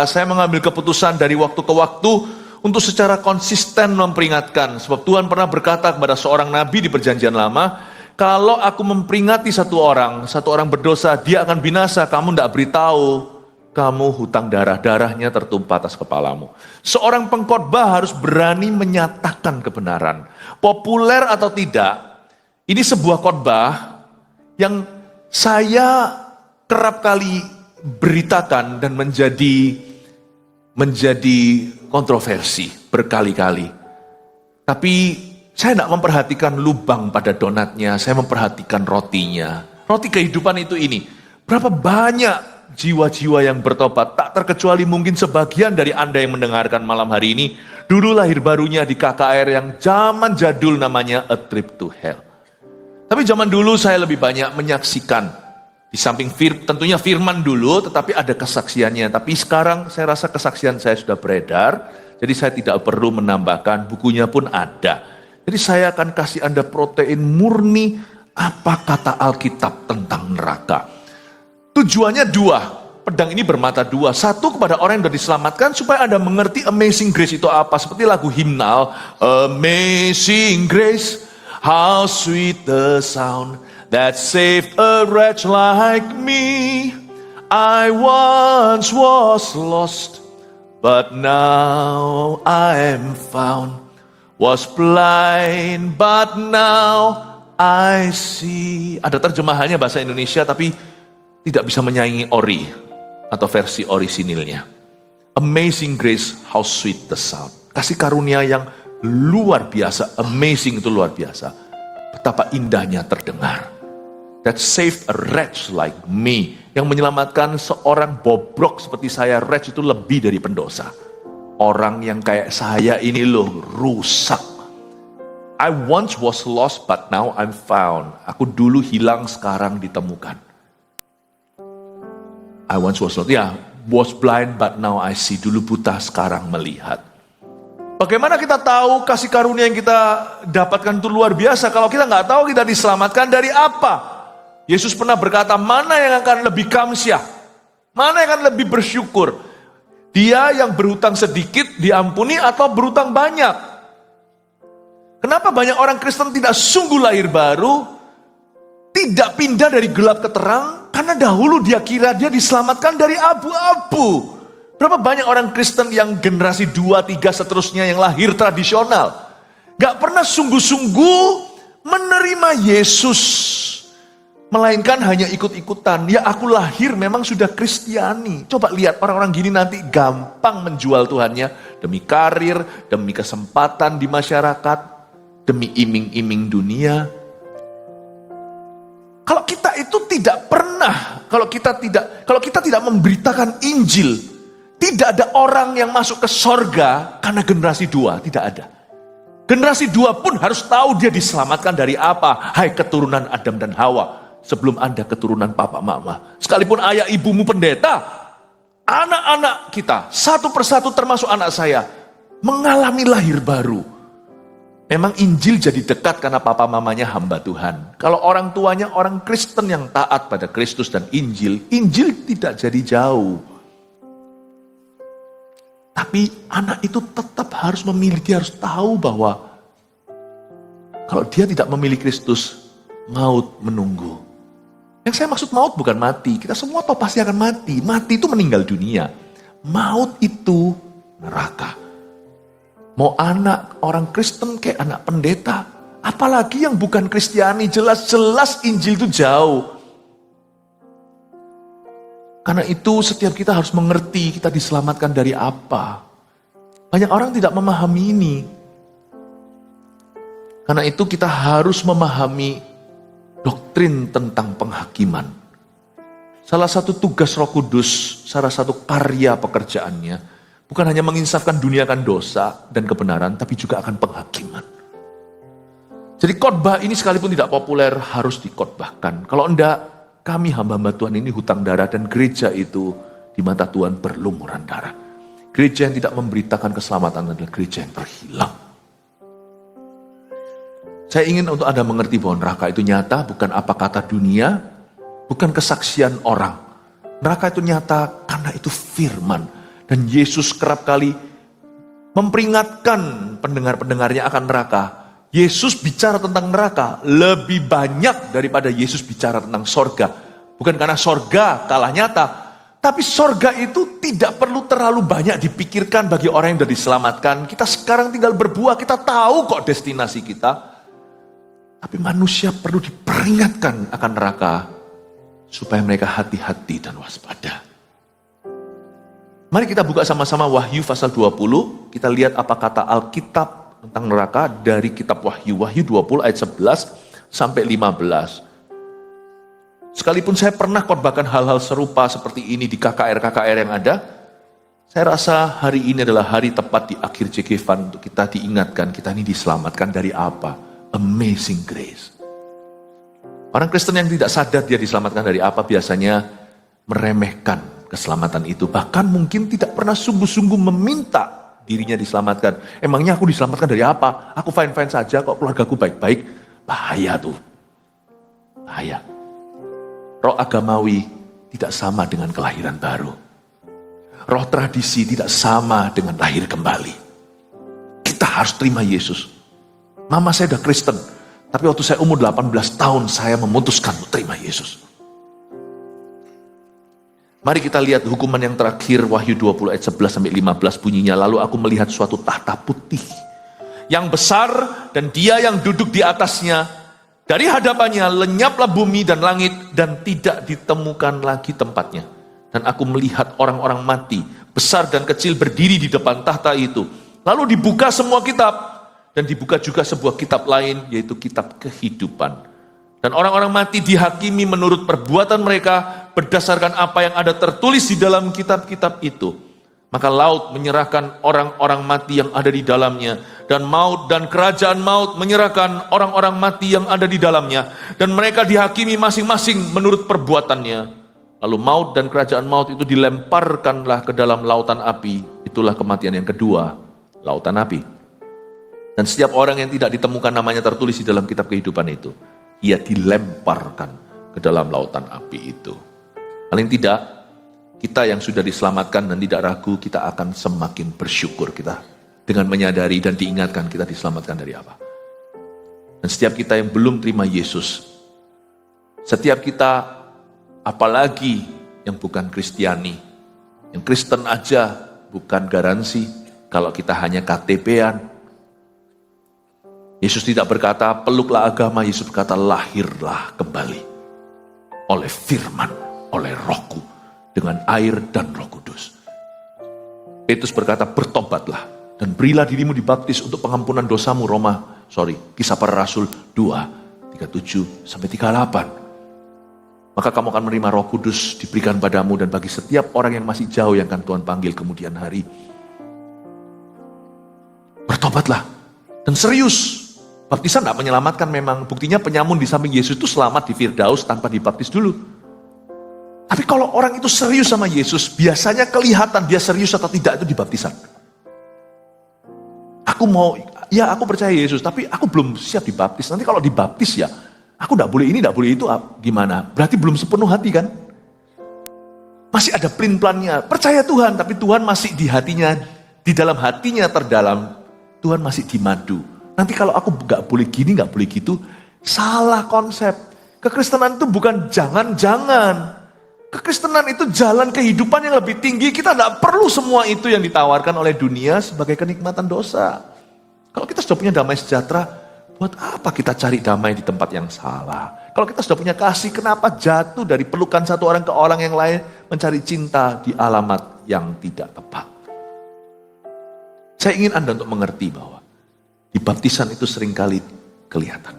Saya mengambil keputusan dari waktu ke waktu untuk secara konsisten memperingatkan. Sebab Tuhan pernah berkata kepada seorang nabi di perjanjian lama, kalau aku memperingati satu orang berdosa, dia akan binasa, kamu tidak beritahu, kamu hutang darahnya tertumpah atas kepalamu. Seorang pengkhotbah harus berani menyatakan kebenaran. Populer atau tidak, ini sebuah khotbah yang saya kerap kali beritakan dan menjadi kontroversi berkali-kali. Tapi saya tidak memperhatikan lubang pada donatnya, saya memperhatikan rotinya. Roti kehidupan itu ini. Berapa banyak jiwa-jiwa yang bertobat, tak terkecuali mungkin sebagian dari Anda yang mendengarkan malam hari ini, dulu lahir barunya di KKR yang zaman jadul namanya A Trip to Hell. Tapi zaman dulu saya lebih banyak menyaksikan. Di samping tentunya firman dulu, tetapi ada kesaksiannya. Tapi sekarang saya rasa kesaksian saya sudah beredar, jadi saya tidak perlu menambahkan, bukunya pun ada. Jadi saya akan kasih Anda protein murni apa kata Alkitab tentang neraka. Tujuannya dua, pedang ini bermata dua. Satu kepada orang yang sudah diselamatkan supaya Anda mengerti amazing grace itu apa. Seperti lagu himnal, Amazing Grace, how sweet the sound that saved a wretch like me. I once was lost, but now I am found. Was blind, but now I see. Ada terjemahannya bahasa Indonesia, tapi tidak bisa menyaingi ori atau versi orisinilnya. Amazing grace, how sweet the sound. Kasih karunia yang luar biasa, amazing itu luar biasa. Betapa indahnya terdengar. That saved a wretch like me. Yang menyelamatkan seorang bobrok seperti saya. Wretch itu lebih dari pendosa. Orang yang kayak saya ini loh rusak. I once was lost but now I'm found. Aku dulu hilang sekarang ditemukan. I once was lost. Ya, was blind but now I see. Dulu buta sekarang melihat. Bagaimana kita tahu kasih karunia yang kita dapatkan itu luar biasa? Kalau kita nggak tahu kita diselamatkan dari apa? Yesus pernah berkata, mana yang akan lebih kamsyah? Mana yang akan lebih bersyukur? Dia yang berhutang sedikit diampuni atau berhutang banyak? Kenapa banyak orang Kristen tidak sungguh lahir baru? Tidak pindah dari gelap ke terang? Karena dahulu dia kira dia diselamatkan dari abu-abu. Berapa banyak orang Kristen yang generasi 2, 3 seterusnya yang lahir tradisional. Gak pernah sungguh-sungguh menerima Yesus. Melainkan hanya ikut-ikutan. Ya aku lahir memang sudah Kristiani. Coba lihat orang-orang gini nanti gampang menjual Tuhannya. Demi karir, demi kesempatan di masyarakat, demi iming-iming dunia. Kalau kita itu tidak pernah, kalau kita tidak memberitakan Injil, tidak ada orang yang masuk ke sorga karena generasi 2, tidak ada. Generasi 2 pun harus tahu dia diselamatkan dari apa. Hai keturunan Adam dan Hawa. Sebelum Anda keturunan papa mama. Sekalipun ayah ibumu pendeta. Anak-anak kita, satu persatu termasuk anak saya, mengalami lahir baru. Memang Injil jadi dekat karena papa mamanya hamba Tuhan. Kalau orang tuanya orang Kristen yang taat pada Kristus dan Injil, Injil tidak jadi jauh. Tapi anak itu tetap harus memilih, dia harus tahu bahwa kalau dia tidak memilih Kristus, maut menunggu. Yang saya maksud maut bukan mati. Kita semua tahu pasti akan mati. Mati itu meninggal dunia. Maut itu neraka. Mau anak orang Kristen kayak anak pendeta. Apalagi yang bukan Kristiani. Jelas-jelas Injil itu jauh. Karena itu setiap kita harus mengerti kita diselamatkan dari apa. Banyak orang tidak memahami ini. Karena itu kita harus memahami doktrin tentang penghakiman. Salah satu tugas Roh Kudus, salah satu karya pekerjaannya, bukan hanya menginsafkan dunia akan dosa dan kebenaran, tapi juga akan penghakiman. Jadi khotbah ini sekalipun tidak populer, harus dikhotbahkan. Kalau enggak, kami hamba-hamba Tuhan ini hutang darah, dan gereja itu di mata Tuhan berlumuran darah. Gereja yang tidak memberitakan keselamatan adalah gereja yang terhilang. Saya ingin untuk Anda mengerti bahwa neraka itu nyata, bukan apa kata dunia, bukan kesaksian orang. Neraka itu nyata karena itu firman. Dan Yesus kerap kali memperingatkan pendengar-pendengarnya akan neraka. Yesus bicara tentang neraka lebih banyak daripada Yesus bicara tentang sorga. Bukan karena sorga kalah nyata, tapi sorga itu tidak perlu terlalu banyak dipikirkan bagi orang yang sudah diselamatkan. Kita sekarang tinggal berbuah, kita tahu kok destinasi kita. Tapi manusia perlu diperingatkan akan neraka, supaya mereka hati-hati dan waspada. Mari kita buka sama-sama Wahyu pasal 20, kita lihat apa kata Alkitab tentang neraka dari kitab Wahyu. Wahyu 20 ayat 11 sampai 15. Sekalipun saya pernah khotbahkan hal-hal serupa seperti ini di KKR-KKR yang ada, saya rasa hari ini adalah hari tepat di akhir JG Fund untuk kita diingatkan, kita ini diselamatkan dari apa? Amazing grace. Orang Kristen yang tidak sadar dia diselamatkan dari apa biasanya meremehkan keselamatan itu. Bahkan mungkin tidak pernah sungguh-sungguh meminta dirinya diselamatkan. Emangnya aku diselamatkan dari apa? Aku fine-fine saja kok, keluargaku baik-baik. Bahaya tuh. Bahaya. Roh agamawi tidak sama dengan kelahiran baru. Roh tradisi tidak sama dengan lahir kembali. Kita harus terima Yesus. Mama saya udah Kristen, tapi waktu saya umur 18 tahun saya memutuskan untuk terima Yesus. Mari kita lihat hukuman yang terakhir, Wahyu 20 ayat 11 sampai 15 bunyinya. Lalu aku melihat suatu tahta putih yang besar dan dia yang duduk di atasnya. Dari hadapannya lenyaplah bumi dan langit dan tidak ditemukan lagi tempatnya. Dan aku melihat orang-orang mati, besar dan kecil berdiri di depan tahta itu. Lalu dibuka semua kitab dan dibuka juga sebuah kitab lain, yaitu kitab kehidupan. Dan orang-orang mati dihakimi menurut perbuatan mereka berdasarkan apa yang ada tertulis di dalam kitab-kitab itu. Maka laut menyerahkan orang-orang mati yang ada di dalamnya. Dan maut dan kerajaan maut menyerahkan orang-orang mati yang ada di dalamnya. Dan mereka dihakimi masing-masing menurut perbuatannya. Lalu maut dan kerajaan maut itu dilemparkanlah ke dalam lautan api. Itulah kematian yang kedua, lautan api. Dan setiap orang yang tidak ditemukan namanya tertulis di dalam kitab kehidupan itu, ia dilemparkan ke dalam lautan api itu. Paling tidak, kita yang sudah diselamatkan dan tidak ragu, kita akan semakin bersyukur kita dengan menyadari dan diingatkan kita diselamatkan dari apa. Dan setiap kita yang belum terima Yesus, setiap kita, apalagi yang bukan Kristiani, yang Kristen aja bukan garansi kalau kita hanya KTP-an. Yesus tidak berkata, peluklah agama. Yesus berkata, lahirlah kembali. Oleh firman, oleh rohku. Dengan air dan roh kudus. Petrus berkata, bertobatlah. Dan berilah dirimu dibaptis untuk pengampunan dosamu. Kisah Para Rasul 2, 37 sampai 38. Maka kamu akan menerima roh kudus diberikan padamu. Dan bagi setiap orang yang masih jauh yang akan Tuhan panggil kemudian hari. Bertobatlah. Dan serius. Baptisan tidak menyelamatkan memang. Buktinya penyamun di samping Yesus itu selamat di Firdaus tanpa dibaptis dulu. Tapi kalau orang itu serius sama Yesus, biasanya kelihatan dia serius atau tidak itu di baptisan. Aku percaya Yesus, tapi aku belum siap dibaptis. Nanti kalau dibaptis ya, aku tidak boleh ini, tidak boleh itu, gimana? Berarti belum sepenuh hati kan? Masih ada plan-plannya. Percaya Tuhan, tapi Tuhan masih di hatinya, di dalam hatinya terdalam, Tuhan masih di madu. Nanti kalau aku gak boleh gini, gak boleh gitu, salah konsep. Kekristenan itu bukan jangan-jangan. Kekristenan itu jalan kehidupan yang lebih tinggi. Kita gak perlu semua itu yang ditawarkan oleh dunia sebagai kenikmatan dosa. Kalau kita sudah punya damai sejahtera, buat apa kita cari damai di tempat yang salah? Kalau kita sudah punya kasih, kenapa jatuh dari pelukan satu orang ke orang yang lain, mencari cinta di alamat yang tidak tepat? Saya ingin Anda untuk mengerti bahwa di baptisan itu seringkali kelihatan.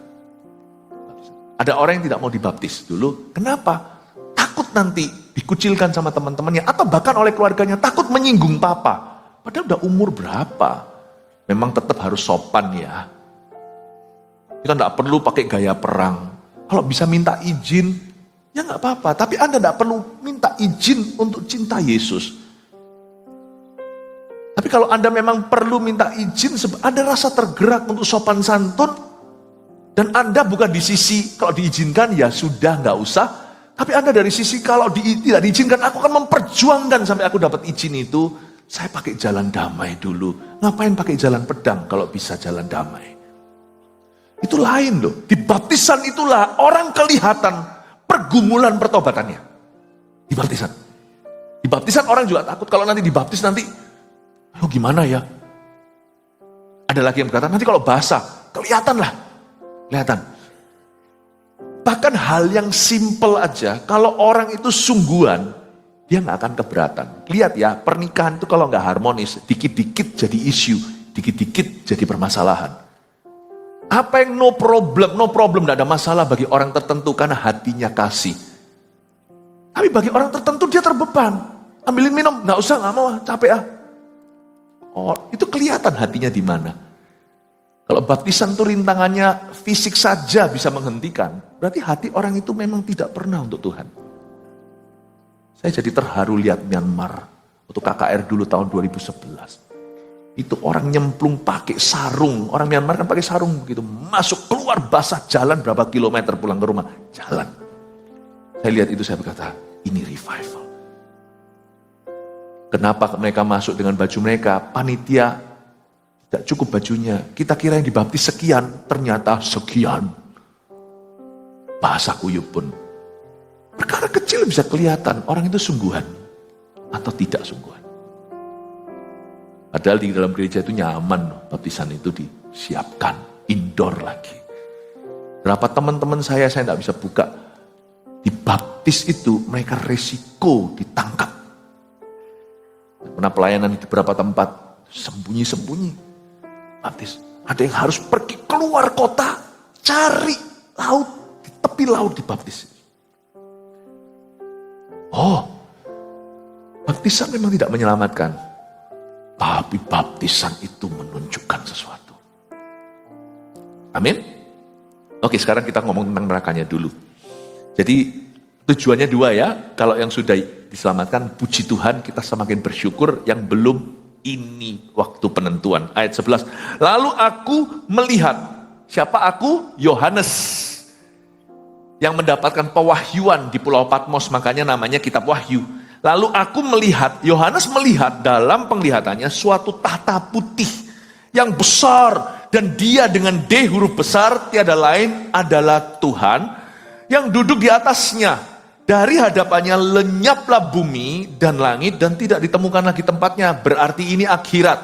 Ada orang yang tidak mau dibaptis dulu. Kenapa? Takut nanti dikucilkan sama teman-temannya. Atau bahkan oleh keluarganya. Takut menyinggung papa. Padahal udah umur berapa? Memang tetap harus sopan ya. Kita tidak perlu pakai gaya perang. Kalau bisa minta izin, ya nggak apa-apa. Tapi Anda tidak perlu minta izin untuk cinta Yesus. Tapi kalau Anda memang perlu minta izin, ada rasa tergerak untuk sopan santun, dan Anda bukan di sisi, kalau diizinkan ya sudah nggak usah, tapi Anda dari sisi kalau tidak diizinkan, aku akan memperjuangkan sampai aku dapat izin itu, Saya pakai jalan damai dulu. Ngapain pakai jalan pedang kalau bisa jalan damai? Itu lain loh. Di baptisan itulah orang kelihatan pergumulan pertobatannya. Di baptisan. Di baptisan orang juga takut kalau nanti dibaptis nanti, gimana ya? Ada lagi yang berkata, nanti kalau basah, kelihatan. Bahkan hal yang simple aja, kalau orang itu sungguhan, dia nggak akan keberatan. Lihat ya, pernikahan itu kalau nggak harmonis, dikit-dikit jadi isu, dikit-dikit jadi permasalahan. Apa yang no problem, nggak ada masalah bagi orang tertentu karena hatinya kasih. Tapi bagi orang tertentu dia terbeban. Ambilin minum, nggak usah, nggak mau, capek ah. Oh, itu kelihatan hatinya di mana. Kalau baptisan itu rintangannya fisik saja bisa menghentikan, berarti hati orang itu memang tidak pernah untuk Tuhan. Saya jadi terharu lihat Myanmar waktu KKR dulu tahun 2011. Itu orang nyemplung pakai sarung. Orang Myanmar kan pakai sarung begitu, masuk keluar basah, jalan berapa kilometer pulang ke rumah, jalan. Saya lihat itu, saya berkata, ini revival. Kenapa mereka masuk dengan baju mereka? Panitia tidak cukup bajunya. Kita kira yang dibaptis sekian, ternyata sekian. Bahasa kuyup pun. Perkara kecil bisa kelihatan orang itu sungguhan atau tidak sungguhan. Padahal di dalam gereja itu nyaman, baptisan itu disiapkan, indoor lagi. Berapa teman-teman saya tidak bisa buka. Dibaptis itu mereka resiko ditangkap. Pernah pelayanan di beberapa tempat, sembunyi-sembunyi. Baptis. Ada yang harus pergi keluar kota, cari laut, di tepi laut dibaptis. Oh, baptisan memang tidak menyelamatkan. Tapi baptisan itu menunjukkan sesuatu. Amin? Oke, sekarang kita ngomong tentang nerakanya dulu. Jadi tujuannya dua ya. Kalau yang sudah diselamatkan, puji Tuhan, kita semakin bersyukur. Yang belum, ini waktu penentuan. Ayat 11. Lalu aku melihat. Siapa aku? Yohanes. Yang mendapatkan pewahyuan di Pulau Patmos. Makanya namanya Kitab Wahyu. Lalu aku melihat, Yohanes melihat dalam penglihatannya suatu tahta putih yang besar. Dan dia dengan D huruf besar, tiada lain adalah Tuhan yang duduk di atasnya. Dari hadapannya lenyaplah bumi dan langit dan tidak ditemukan lagi tempatnya. Berarti ini akhirat.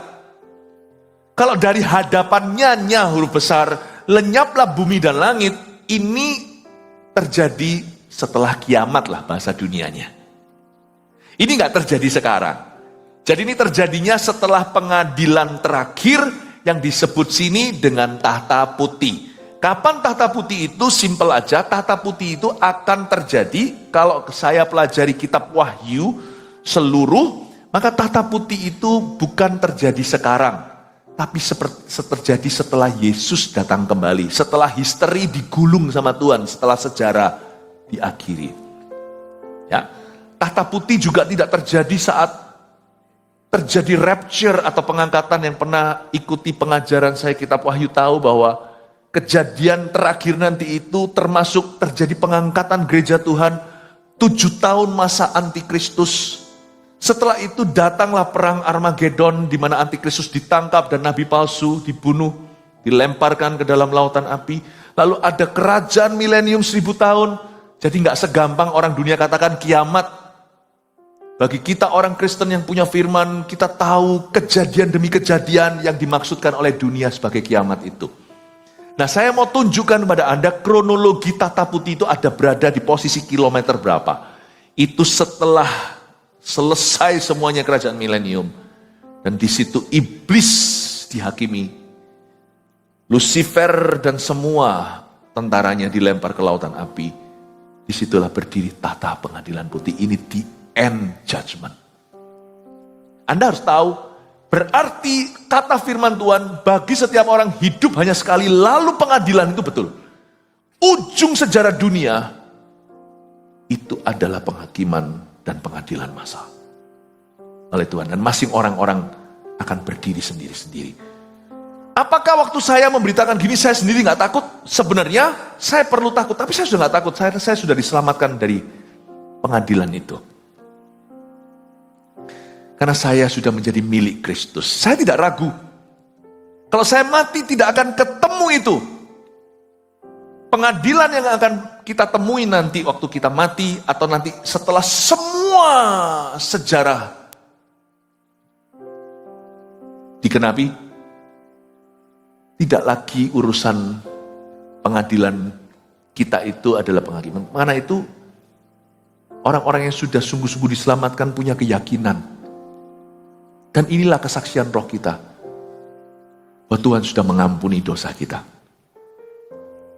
Kalau dari hadapannya huruf besar, lenyaplah bumi dan langit, ini terjadi setelah kiamat lah bahasa dunianya. Ini nggak terjadi sekarang. Jadi ini terjadinya setelah pengadilan terakhir yang disebut sini dengan tahta putih. Kapan tahta putih itu? Simpel aja, tahta putih itu akan terjadi kalau saya pelajari kitab Wahyu seluruh, maka tahta putih itu bukan terjadi sekarang, tapi terjadi setelah Yesus datang kembali, setelah history digulung sama Tuhan, setelah sejarah diakhiri. Ya, tahta putih juga tidak terjadi saat terjadi rapture atau pengangkatan. Yang pernah ikuti pengajaran saya kitab Wahyu tahu bahwa kejadian terakhir nanti itu termasuk terjadi pengangkatan gereja Tuhan 7 tahun masa antikristus. Setelah itu datanglah perang Armageddon di mana antikristus ditangkap dan nabi palsu dibunuh, dilemparkan ke dalam lautan api. Lalu ada kerajaan milenium 1000 tahun. Jadi nggak segampang orang dunia katakan kiamat. Bagi kita orang Kristen yang punya firman, kita tahu kejadian demi kejadian yang dimaksudkan oleh dunia sebagai kiamat itu. Nah, saya mau tunjukkan kepada Anda kronologi tahta putih itu ada berada di posisi kilometer berapa. Itu setelah selesai semuanya kerajaan milenium. Dan di situ iblis dihakimi. Lucifer dan semua tentaranya dilempar ke lautan api. Disitulah berdiri tahta pengadilan putih. Ini di end judgment. Anda harus tahu, berarti kata firman Tuhan bagi setiap orang hidup hanya sekali, lalu pengadilan itu betul. Ujung sejarah dunia itu adalah penghakiman dan pengadilan massal oleh Tuhan. Dan masing orang-orang akan berdiri sendiri-sendiri. Apakah waktu saya memberitakan gini saya sendiri gak takut? Sebenarnya saya perlu takut, tapi saya sudah gak takut. Saya sudah diselamatkan dari pengadilan itu. Karena saya sudah menjadi milik Kristus. Saya tidak ragu. Kalau saya mati tidak akan ketemu itu. Pengadilan yang akan kita temui nanti waktu kita mati, atau nanti setelah semua sejarah digenapi, tidak lagi urusan pengadilan kita itu adalah penghakiman. Karena itu orang-orang yang sudah sungguh-sungguh diselamatkan punya keyakinan. Dan inilah kesaksian roh kita, bahwa Tuhan sudah mengampuni dosa kita.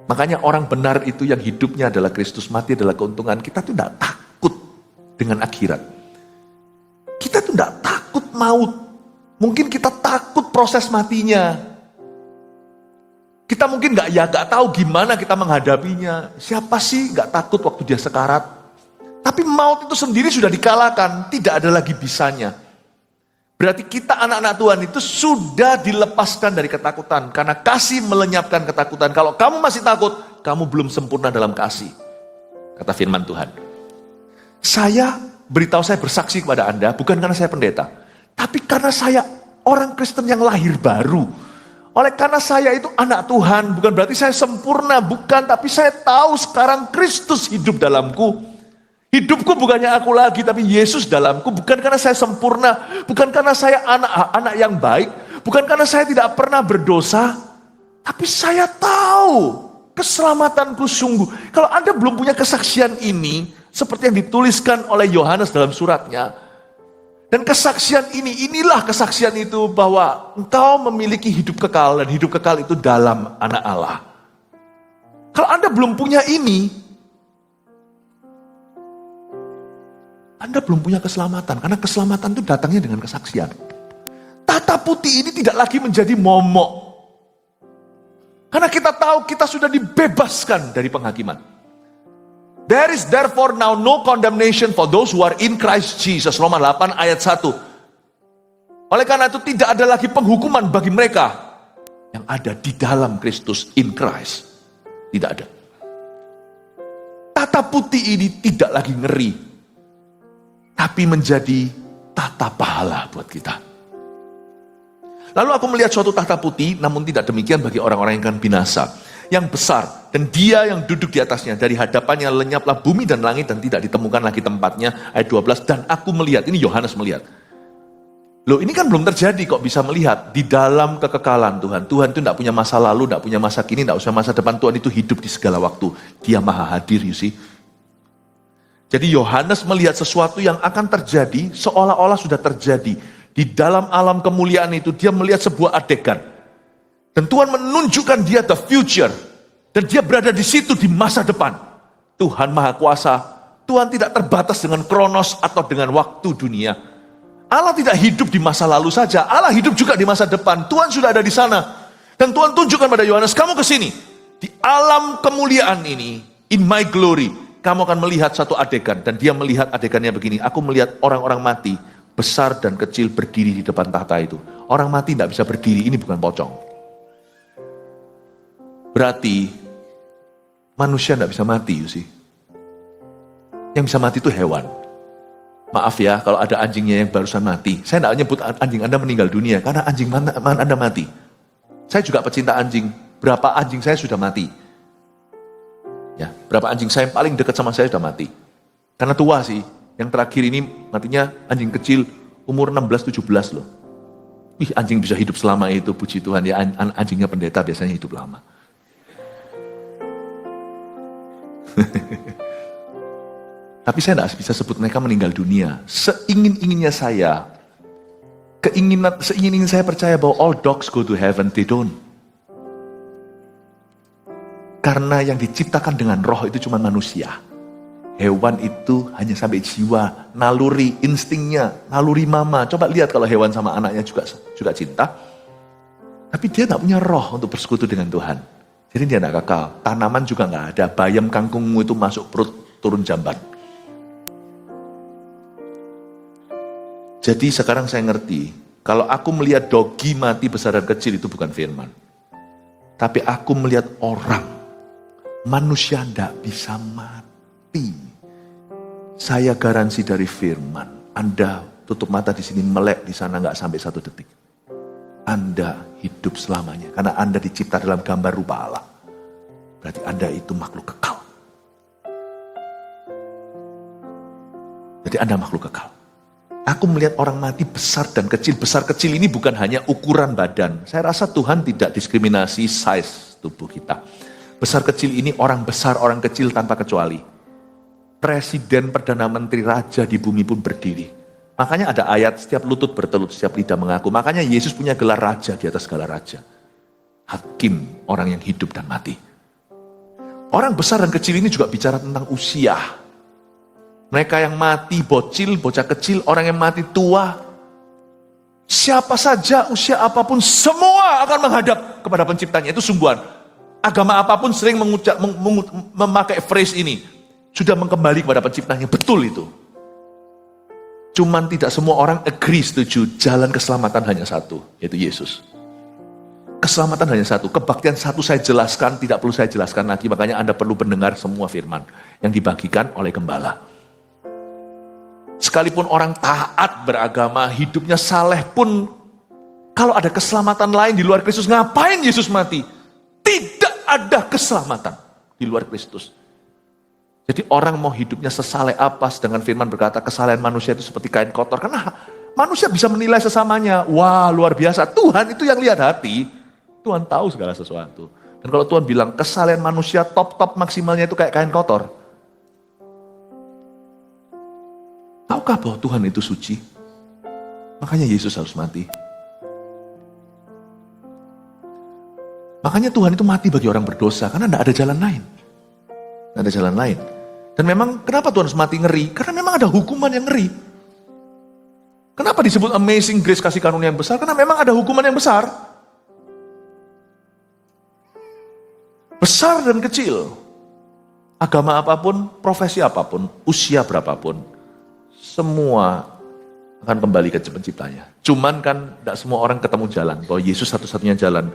Makanya orang benar itu yang hidupnya adalah Kristus, mati adalah keuntungan. Kita tuh tidak takut dengan akhirat. Kita tuh tidak takut maut. Mungkin kita takut proses matinya. Kita mungkin nggak tahu gimana kita menghadapinya. Siapa sih nggak takut waktu dia sekarat? Tapi maut itu sendiri sudah dikalahkan, tidak ada lagi bisanya. Berarti kita anak-anak Tuhan itu sudah dilepaskan dari ketakutan. Karena kasih melenyapkan ketakutan. Kalau kamu masih takut, kamu belum sempurna dalam kasih. Kata firman Tuhan. Saya bersaksi kepada Anda, bukan karena saya pendeta. Tapi karena saya orang Kristen yang lahir baru. Oleh karena saya itu anak Tuhan, bukan berarti saya sempurna, bukan. Tapi saya tahu sekarang Kristus hidup dalamku. Hidupku bukannya aku lagi, tapi Yesus dalamku. Bukan karena saya sempurna, bukan karena saya anak yang baik, bukan karena saya tidak pernah berdosa, tapi saya tahu keselamatanku sungguh. Kalau Anda belum punya kesaksian ini, seperti yang dituliskan oleh Yohanes dalam suratnya, dan kesaksian inilah kesaksian itu bahwa engkau memiliki hidup kekal, dan hidup kekal itu dalam Anak Allah. Kalau Anda belum punya ini, Anda belum punya keselamatan, karena keselamatan itu datangnya dengan kesaksian. Tata putih ini tidak lagi menjadi momok. Karena kita tahu kita sudah dibebaskan dari penghakiman. There is therefore now no condemnation for those who are in Christ Jesus. Roma 8 ayat 1. Oleh karena itu tidak ada lagi penghukuman bagi mereka yang ada di dalam Kristus, in Christ. Tidak ada. Tata putih ini tidak lagi ngeri, tapi menjadi tata pahala buat kita. Lalu aku melihat suatu tahta putih, namun tidak demikian bagi orang-orang yang akan binasa. Yang besar, dan dia yang duduk di atasnya. Dari hadapannya lenyaplah bumi dan langit, dan tidak ditemukan lagi tempatnya. Ayat 12, dan aku melihat, ini Yohanes melihat. Loh, ini kan belum terjadi kok bisa melihat. Di dalam kekekalan Tuhan. Tuhan itu tidak punya masa lalu, tidak punya masa kini, tidak usah masa depan. Tuhan itu hidup di segala waktu. Dia maha hadir, you see. Jadi Yohanes melihat sesuatu yang akan terjadi, seolah-olah sudah terjadi. Di dalam alam kemuliaan itu, dia melihat sebuah adegan. Dan Tuhan menunjukkan dia the future. Dan dia berada di situ di masa depan. Tuhan Maha Kuasa. Tuhan tidak terbatas dengan kronos atau dengan waktu dunia. Allah tidak hidup di masa lalu saja. Allah hidup juga di masa depan. Tuhan sudah ada di sana. Dan Tuhan tunjukkan pada Yohanes, kamu ke sini. Di alam kemuliaan ini, in my glory, kamu akan melihat satu adegan. Dan dia melihat adegannya begini. Aku melihat orang-orang mati, besar dan kecil berdiri di depan tahta itu. Orang mati tidak bisa berdiri, ini bukan pocong. Berarti, manusia tidak bisa mati, you see. Yang bisa mati itu hewan. Maaf ya, kalau ada anjingnya yang barusan mati. Saya tidak nyebut anjing Anda meninggal dunia, karena anjing mana Anda mati. Saya juga pecinta anjing. Berapa anjing saya sudah mati. Ya, berapa anjing saya yang paling dekat sama saya sudah mati. Karena tua sih. Yang terakhir ini matinya anjing kecil umur 16-17 loh. Ih, anjing bisa hidup selama itu, puji Tuhan ya. Anjingnya pendeta biasanya hidup lama. Tapi saya tidak bisa sebut mereka meninggal dunia. Seingin-inginnya saya, seingin-ingin saya percaya bahwa all dogs go to heaven, they don't. Karena yang diciptakan dengan roh itu cuma manusia. Hewan itu hanya sampai jiwa, naluri, instingnya, naluri mama. Coba lihat kalau hewan sama anaknya juga cinta. Tapi dia tidak punya roh untuk bersekutu dengan Tuhan. Jadi dia tidak kekal. Tanaman juga tidak ada. Bayam kangkungmu itu masuk perut, turun jamban. Jadi sekarang saya ngerti. Kalau aku melihat dogi mati besar dan kecil itu bukan firman. Tapi aku melihat orang. Manusia tidak bisa mati. Saya garansi dari firman. Anda tutup mata di sini, melek di sana, nggak sampai 1 detik. Anda hidup selamanya, karena Anda dicipta dalam gambar rupa Allah. Berarti Anda itu makhluk kekal. Jadi Anda makhluk kekal. Aku melihat orang mati besar dan kecil. Besar kecil ini bukan hanya ukuran badan. Saya rasa Tuhan tidak diskriminasi size tubuh kita. Besar kecil ini orang besar, orang kecil tanpa kecuali. Presiden, Perdana Menteri, Raja di bumi pun berdiri. Makanya ada ayat, setiap lutut bertelut, setiap lidah mengaku. Makanya Yesus punya gelar Raja di atas segala Raja. Hakim, orang yang hidup dan mati. Orang besar dan kecil ini juga bicara tentang usia. Mereka yang mati bocil, bocah kecil, orang yang mati tua. Siapa saja, usia apapun, semua akan menghadap kepada penciptanya. Itu sungguhan. Agama apapun sering memakai phrase ini. Sudah mengembali kepada penciptanya. Betul itu. Cuman tidak semua orang agree, setuju. Jalan keselamatan hanya satu, yaitu Yesus. Keselamatan hanya satu. Kebaktian satu saya jelaskan, tidak perlu saya jelaskan lagi. Makanya Anda perlu mendengar semua firman yang dibagikan oleh gembala. Sekalipun orang taat beragama, hidupnya saleh pun, kalau ada keselamatan lain di luar Kristus, ngapain Yesus mati? Tidak ada keselamatan di luar Kristus. Jadi orang mau hidupnya sesaleh apa, sedangkan firman berkata kesalehan manusia itu seperti kain kotor. Karena manusia bisa menilai sesamanya. Wah, luar biasa. Tuhan itu yang lihat hati. Tuhan tahu segala sesuatu. Dan kalau Tuhan bilang kesalehan manusia top maksimalnya itu kayak kain kotor. Tahukah bahwa Tuhan itu suci? Makanya Yesus harus mati. Makanya Tuhan itu mati bagi orang berdosa. Karena tidak ada jalan lain. Tidak ada jalan lain. Dan memang kenapa Tuhan harus mati ngeri? Karena memang ada hukuman yang ngeri. Kenapa disebut amazing grace, kasih karunia yang besar? Karena memang ada hukuman yang besar. Besar dan kecil, agama apapun, profesi apapun, usia berapapun, semua akan kembali ke penciptanya. Cuman kan tidak semua orang ketemu jalan, bahwa Yesus satu-satunya jalan.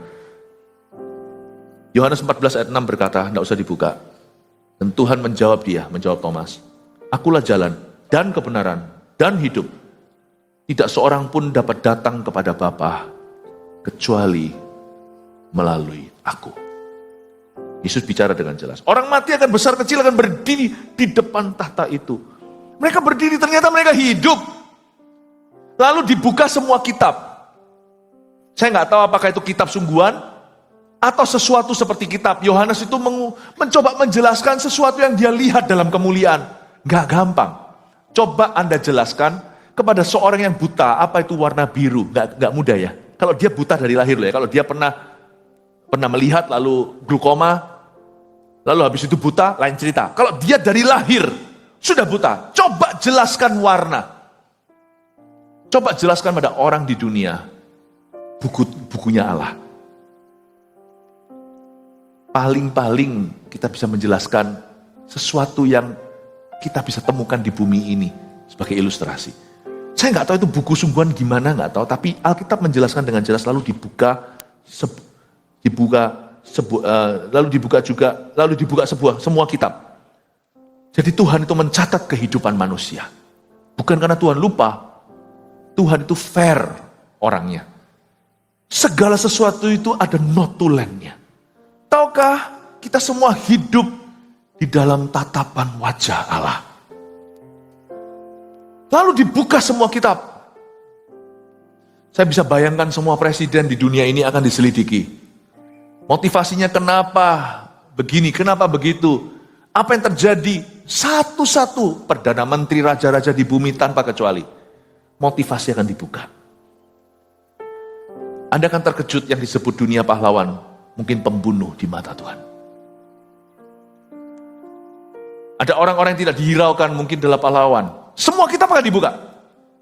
Yohanes 14 ayat 6 berkata, tidak usah dibuka. Dan Tuhan menjawab Thomas, akulah jalan dan kebenaran dan hidup. Tidak seorang pun dapat datang kepada Bapa kecuali melalui aku. Yesus bicara dengan jelas. Orang mati akan besar kecil akan berdiri di depan tahta itu. Mereka berdiri, ternyata mereka hidup. Lalu dibuka semua kitab. Saya nggak tahu apakah itu kitab sungguhan atau sesuatu seperti kitab. Yohanes itu mencoba menjelaskan sesuatu yang dia lihat dalam kemuliaan. Nggak gampang. Coba Anda jelaskan kepada seorang yang buta apa itu warna biru. Nggak mudah ya. Kalau dia buta dari lahir loh ya. Kalau dia pernah melihat lalu glukoma, lalu habis itu buta, lain cerita. Kalau dia dari lahir sudah buta, coba jelaskan warna. Coba jelaskan pada orang di dunia bukunya Allah. Paling-paling kita bisa menjelaskan sesuatu yang kita bisa temukan di bumi ini sebagai ilustrasi. Saya nggak tahu itu buku sungguhan gimana, nggak tahu. Tapi Alkitab menjelaskan dengan jelas, lalu dibuka semua kitab. Jadi Tuhan itu mencatat kehidupan manusia. Bukan karena Tuhan lupa, Tuhan itu fair orangnya. Segala sesuatu itu ada notulennya. Tahukah kita semua hidup di dalam tatapan wajah Allah. Lalu dibuka semua kitab. Saya bisa bayangkan semua presiden di dunia ini akan diselidiki. Motivasinya kenapa begini, kenapa begitu. Apa yang terjadi? Satu-satu Perdana Menteri, raja-raja di bumi tanpa kecuali. Motivasi akan dibuka. Anda akan terkejut yang disebut dunia pahlawan. Mungkin pembunuh di mata Tuhan. Ada orang-orang yang tidak dihiraukan mungkin adalah pahlawan. Semua kitab akan dibuka.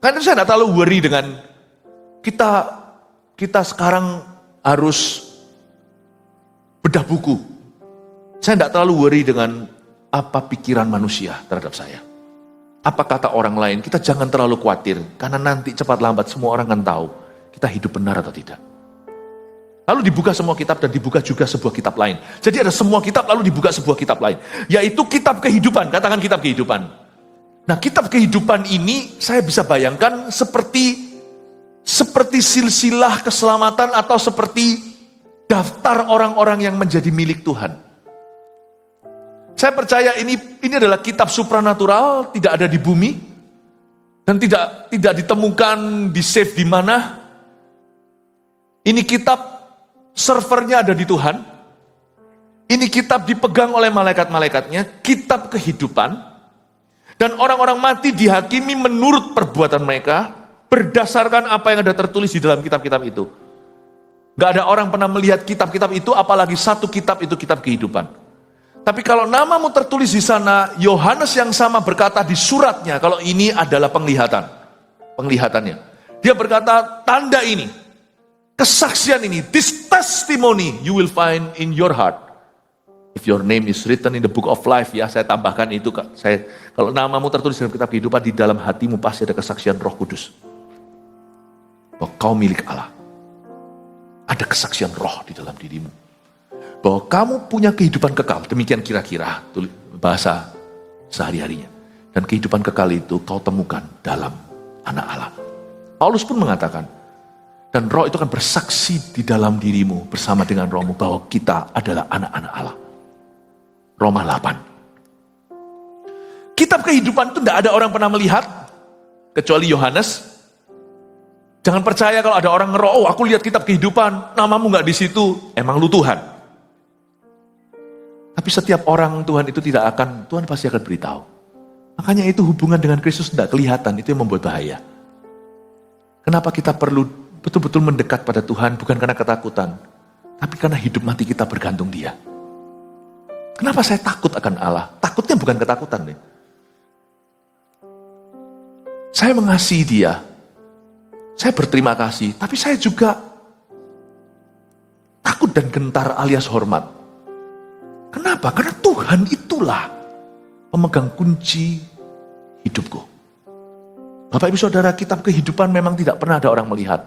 Karena saya tidak terlalu worry dengan kita sekarang harus bedah buku. Saya tidak terlalu worry dengan apa pikiran manusia terhadap saya. Apa kata orang lain, kita jangan terlalu khawatir. Karena nanti cepat lambat semua orang akan tahu kita hidup benar atau tidak. Lalu dibuka semua kitab dan dibuka juga sebuah kitab lain. Jadi ada semua kitab lalu dibuka sebuah kitab lain. Yaitu kitab kehidupan, katakan kitab kehidupan. Nah, kitab kehidupan ini saya bisa bayangkan seperti silsilah keselamatan atau seperti daftar orang-orang yang menjadi milik Tuhan. Saya percaya ini adalah kitab supranatural, tidak ada di bumi dan tidak ditemukan di save di mana. Ini kitab servernya ada di Tuhan. Ini kitab dipegang oleh malaikat-malaikatnya, kitab kehidupan. Dan orang-orang mati dihakimi menurut perbuatan mereka, berdasarkan apa yang ada tertulis di dalam kitab-kitab itu. Gak ada orang pernah melihat kitab-kitab itu, apalagi satu kitab itu kitab kehidupan. Tapi kalau namamu tertulis di sana, Yohanes yang sama berkata di suratnya, kalau ini adalah penglihatannya. Dia berkata, tanda ini, kesaksian ini, this testimony you will find in your heart. If your name is written in the book of life, ya saya tambahkan itu, kalau namamu tertulis dalam kitab kehidupan, di dalam hatimu pasti ada kesaksian Roh Kudus. Bahwa kau milik Allah. Ada kesaksian roh di dalam dirimu. Bahwa kamu punya kehidupan kekal. Demikian kira-kira bahasa sehari-harinya. Dan kehidupan kekal itu kau temukan dalam anak Allah. Paulus pun mengatakan, dan roh itu akan bersaksi di dalam dirimu bersama dengan rohmu bahwa kita adalah anak-anak Allah. Roma 8. Kitab kehidupan itu tidak ada orang pernah melihat, kecuali Yohanes. Jangan percaya kalau ada orang ngeroh, oh aku lihat kitab kehidupan, namamu nggak di situ, emang lu Tuhan. Tapi setiap orang Tuhan itu Tuhan pasti akan beritahu. Makanya itu hubungan dengan Kristus tidak kelihatan, itu yang membuat bahaya. Kenapa kita perlu betul-betul mendekat pada Tuhan, bukan karena ketakutan, tapi karena hidup mati kita bergantung Dia. Kenapa saya takut akan Allah? Takutnya bukan ketakutan nih. Saya mengasihi Dia. Saya berterima kasih, tapi saya juga takut dan gentar alias hormat. Kenapa? Karena Tuhan itulah pemegang kunci hidupku. Bapak Ibu Saudara, kitab kehidupan memang tidak pernah ada orang melihat.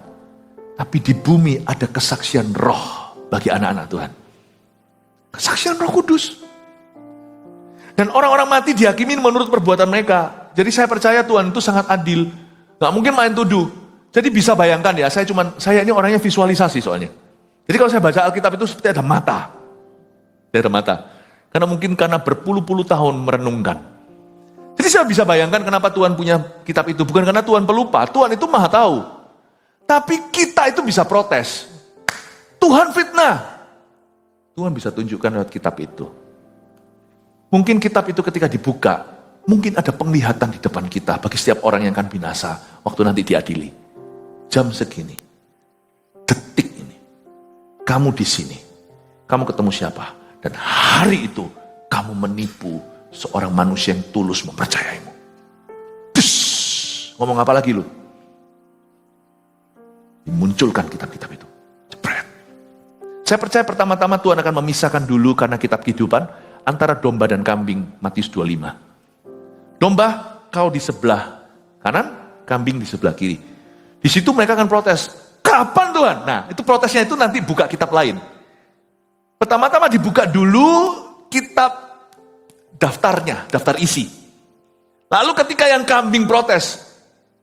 Tapi di bumi ada kesaksian roh bagi anak-anak Tuhan. Kesaksian Roh Kudus. Dan orang-orang mati dihakimi menurut perbuatan mereka. Jadi saya percaya Tuhan itu sangat adil. Gak mungkin main tuduh. Jadi bisa bayangkan ya, saya ini orangnya visualisasi soalnya. Jadi kalau saya baca Alkitab itu seperti ada mata. Ada mata. Karena mungkin karena berpuluh-puluh tahun merenungkan. Jadi saya bisa bayangkan kenapa Tuhan punya kitab itu. Bukan karena Tuhan pelupa, Tuhan itu maha tahu. Tapi kita itu bisa protes. Tuhan fitnah. Tuhan bisa tunjukkan lewat kitab itu. Mungkin kitab itu ketika dibuka, mungkin ada penglihatan di depan kita bagi setiap orang yang akan binasa waktu nanti diadili. Jam segini, detik ini, kamu di sini, kamu ketemu siapa? Dan hari itu kamu menipu seorang manusia yang tulus mempercayaimu. Ngomong apa lagi lu? Dimunculkan kitab-kitab itu. Jepret. Saya percaya pertama-tama Tuhan akan memisahkan dulu karena kitab kehidupan antara domba dan kambing, Matius 25. Domba kau di sebelah kanan, kambing di sebelah kiri. Di situ mereka akan protes. Kapan Tuhan? Nah, itu protesnya itu nanti buka kitab lain. Pertama-tama dibuka dulu kitab daftarnya, daftar isi. Lalu ketika yang kambing protes,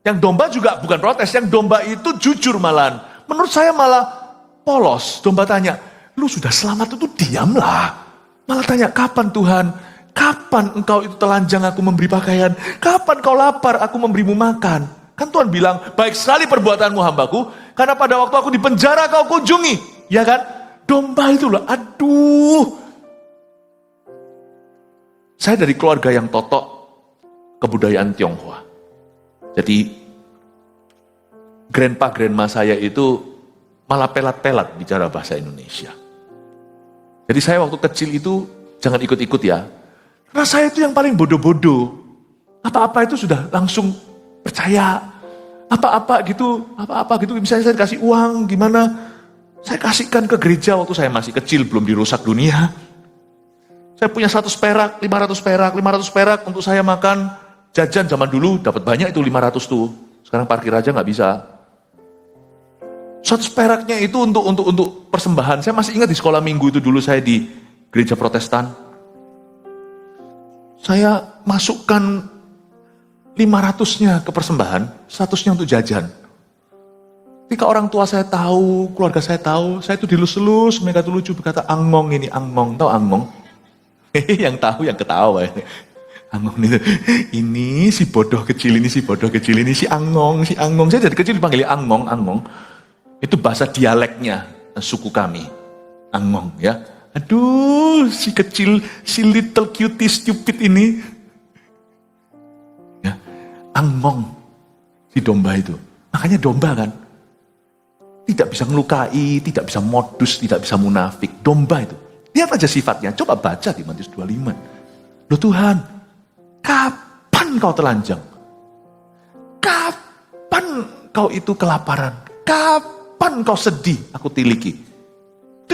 yang domba juga bukan protes, yang domba itu jujur malahan. Menurut saya malah polos. Domba tanya, lu sudah selamat itu diamlah. Malah tanya, kapan Tuhan? Kapan engkau itu telanjang aku memberi pakaian? Kapan kau lapar aku memberimu makan? Kan Tuhan bilang, baik sekali perbuatanmu hambaku, karena pada waktu aku di penjara kau kunjungi. Ya kan? Domba itu loh, aduh. Saya dari keluarga yang totok kebudayaan Tionghoa. Jadi, grandma saya itu malah pelat-pelat bicara bahasa Indonesia. Jadi saya waktu kecil itu, jangan ikut-ikut ya. Karena saya itu yang paling bodoh-bodoh. Apa-apa itu sudah langsung percaya, apa-apa gitu, misalnya saya kasih uang, gimana, saya kasihkan ke gereja waktu saya masih kecil, belum dirusak dunia. Saya punya 100 perak, 500 perak untuk saya makan, jajan zaman dulu, dapat banyak itu 500 tuh, sekarang parkir aja nggak bisa. 100 peraknya itu untuk persembahan, saya masih ingat di sekolah minggu itu dulu saya di gereja Protestan. Saya masukkan 500-nya ke persembahan, 100-nya untuk jajan. Ketika orang tua saya tahu, keluarga saya tahu, saya itu dilus-lus, mereka tuh lucu berkata, angmong ini, angmong. Tahu angmong? Yang tahu yang ketawa. Angmong itu, ini si bodoh kecil ini, si bodoh kecil ini, si angmong, si angmong. Saya dari kecil dipanggil angmong, angmong. Itu bahasa dialeknya, suku kami. Angmong ya. Aduh, si kecil, si little cutie stupid ini. Ya, angmong, si domba itu. Makanya domba kan. Tidak bisa ngelukai, tidak bisa modus, tidak bisa munafik. Domba itu. Lihat aja sifatnya. Coba baca di Matius 25. Loh Tuhan, kapan kau telanjang? Kapan kau itu kelaparan? Kapan kau sedih? Aku tiliki.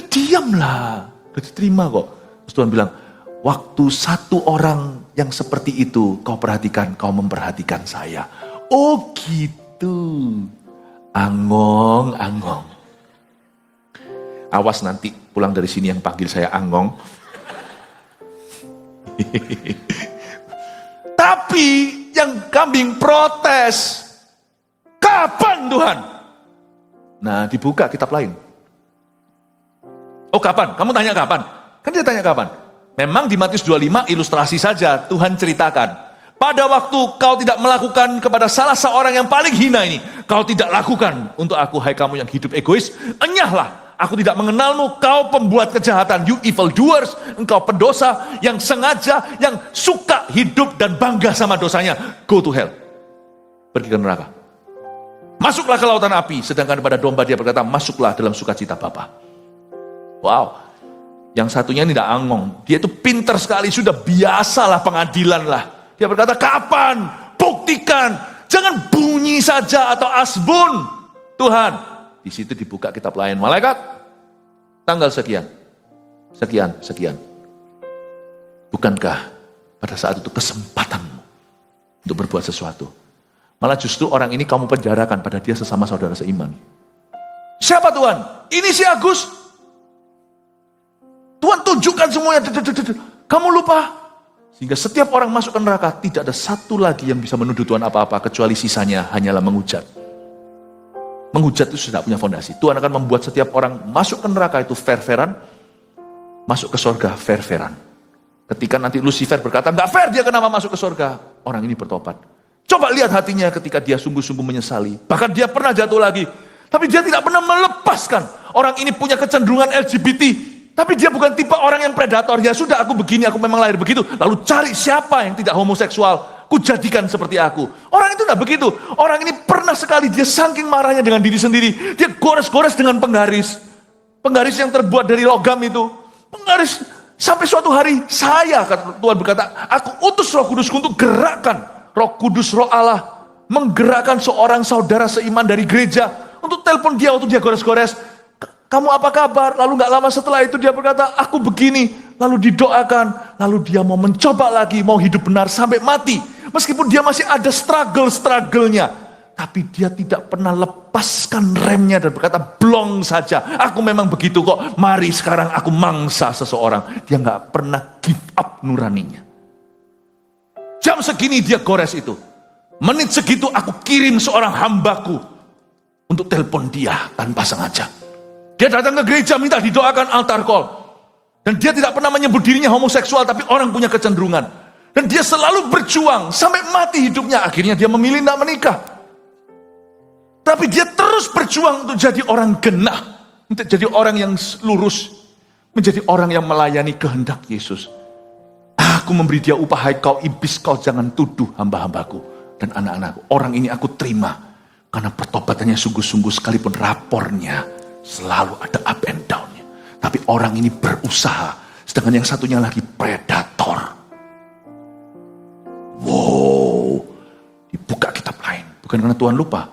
Diamlah. Udah diterima kok. Terus Tuhan bilang, waktu satu orang yang seperti itu kau perhatikan, kau memperhatikan saya. Oh gitu. Angong, angong. Awas nanti pulang dari sini yang panggil saya angong. Tapi yang kambing protes. Kapan Tuhan? Nah dibuka kitab lain. Oh kapan? Kamu tanya kapan? Kan dia tanya kapan? Memang di Matius 25 ilustrasi saja Tuhan ceritakan. Pada waktu kau tidak melakukan kepada salah seorang yang paling hina ini, kau tidak lakukan untuk aku, hai kamu yang hidup egois, enyahlah, aku tidak mengenalmu, kau pembuat kejahatan, you evil doers, engkau pendosa yang sengaja, yang suka hidup dan bangga sama dosanya, go to hell, pergi ke neraka. Masuklah ke lautan api, sedangkan pada domba dia berkata, masuklah dalam sukacita Bapa. Wow, yang satunya ini tidak angong, dia itu pintar sekali, sudah biasalah pengadilan lah. Dia berkata, kapan? Buktikan. Jangan bunyi saja atau asbun. Tuhan. Di situ dibuka kitab lain. Malaikat. Tanggal sekian. Sekian, sekian. Bukankah pada saat itu kesempatanmu untuk berbuat sesuatu? Malah justru orang ini kamu penjarakan pada dia sesama saudara seiman. Siapa Tuhan? Ini si Agus. Tuhan tunjukkan semuanya. Kamu lupa. Sehingga setiap orang masuk ke neraka, tidak ada satu lagi yang bisa menuduh Tuhan apa-apa, kecuali sisanya hanyalah menghujat. Menghujat itu sudah punya fondasi. Tuhan akan membuat setiap orang masuk ke neraka itu fair-fairan, masuk ke surga fair-fairan. Ketika nanti Lucifer berkata, nggak fair dia kenapa masuk ke surga, orang ini bertobat. Coba lihat hatinya ketika dia sungguh-sungguh menyesali. Bahkan dia pernah jatuh lagi, tapi dia tidak pernah melepaskan. Orang ini punya kecenderungan LGBT, tapi dia bukan tipe orang yang predator. Ya sudah, aku begini, aku memang lahir begitu. Lalu cari siapa yang tidak homoseksual, ku jadikan seperti aku. Orang itu tidak begitu. Orang ini pernah sekali dia saking marahnya dengan diri sendiri, dia gores-gores dengan penggaris. Penggaris yang terbuat dari logam itu. Penggaris sampai suatu hari saya, kata Tuhan berkata, aku utus Roh Kudusku untuk gerakkan Roh Kudus, Roh Allah, menggerakkan seorang saudara seiman dari gereja untuk telepon dia, untuk dia gores-gores. Kamu apa kabar? Lalu gak lama setelah itu dia berkata, aku begini. Lalu didoakan. Lalu dia mau mencoba lagi, mau hidup benar sampai mati. Meskipun dia masih ada struggle-nya. Tapi dia tidak pernah lepaskan remnya dan berkata, blong saja. Aku memang begitu kok. Mari sekarang aku mangsa seseorang. Dia gak pernah give up nuraninya. Jam segini dia gores itu. Menit segitu aku kirim seorang hambaku untuk telepon dia tanpa sengaja. Dia datang ke gereja minta didoakan altar call. Dan dia tidak pernah menyebut dirinya homoseksual, tapi orang punya kecenderungan. Dan dia selalu berjuang sampai mati hidupnya. Akhirnya dia memilih tidak menikah. Tapi dia terus berjuang untuk jadi orang genah. Untuk jadi orang yang lurus. Menjadi orang yang melayani kehendak Yesus. Aku memberi dia upah, hai kau iblis, kau jangan tuduh hamba-hambaku dan anak-anakku. Orang ini aku terima. Karena pertobatannya sungguh-sungguh, sekalipun rapornya selalu ada up and down-nya. Tapi orang ini berusaha. Sedangkan yang satunya lagi predator. Wow. Dibuka kitab lain. Bukan karena Tuhan lupa.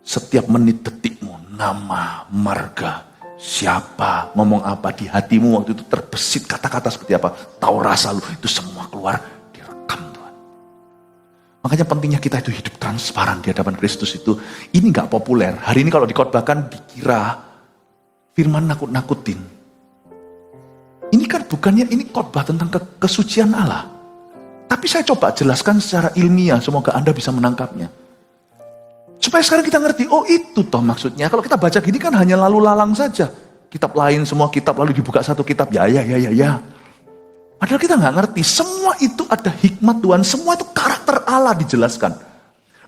Setiap menit detikmu, nama, marga, siapa, ngomong apa di hatimu waktu itu terbesit kata-kata seperti apa. Tahu rasa lu, itu semua keluar, direkam Tuhan. Makanya pentingnya kita itu hidup transparan di hadapan Kristus itu. Ini gak populer. Hari ini kalau dikhotbahkan dikira firman nakut-nakutin. Ini kan bukannya ini khotbah tentang kesucian Allah. Tapi saya coba jelaskan secara ilmiah, semoga Anda bisa menangkapnya. Supaya sekarang kita ngerti, oh itu toh maksudnya. Kalau kita baca gini kan hanya lalu lalang saja. Kitab lain, semua kitab, lalu dibuka satu kitab, ya. Padahal kita nggak ngerti, semua itu ada hikmat Tuhan, semua itu karakter Allah dijelaskan.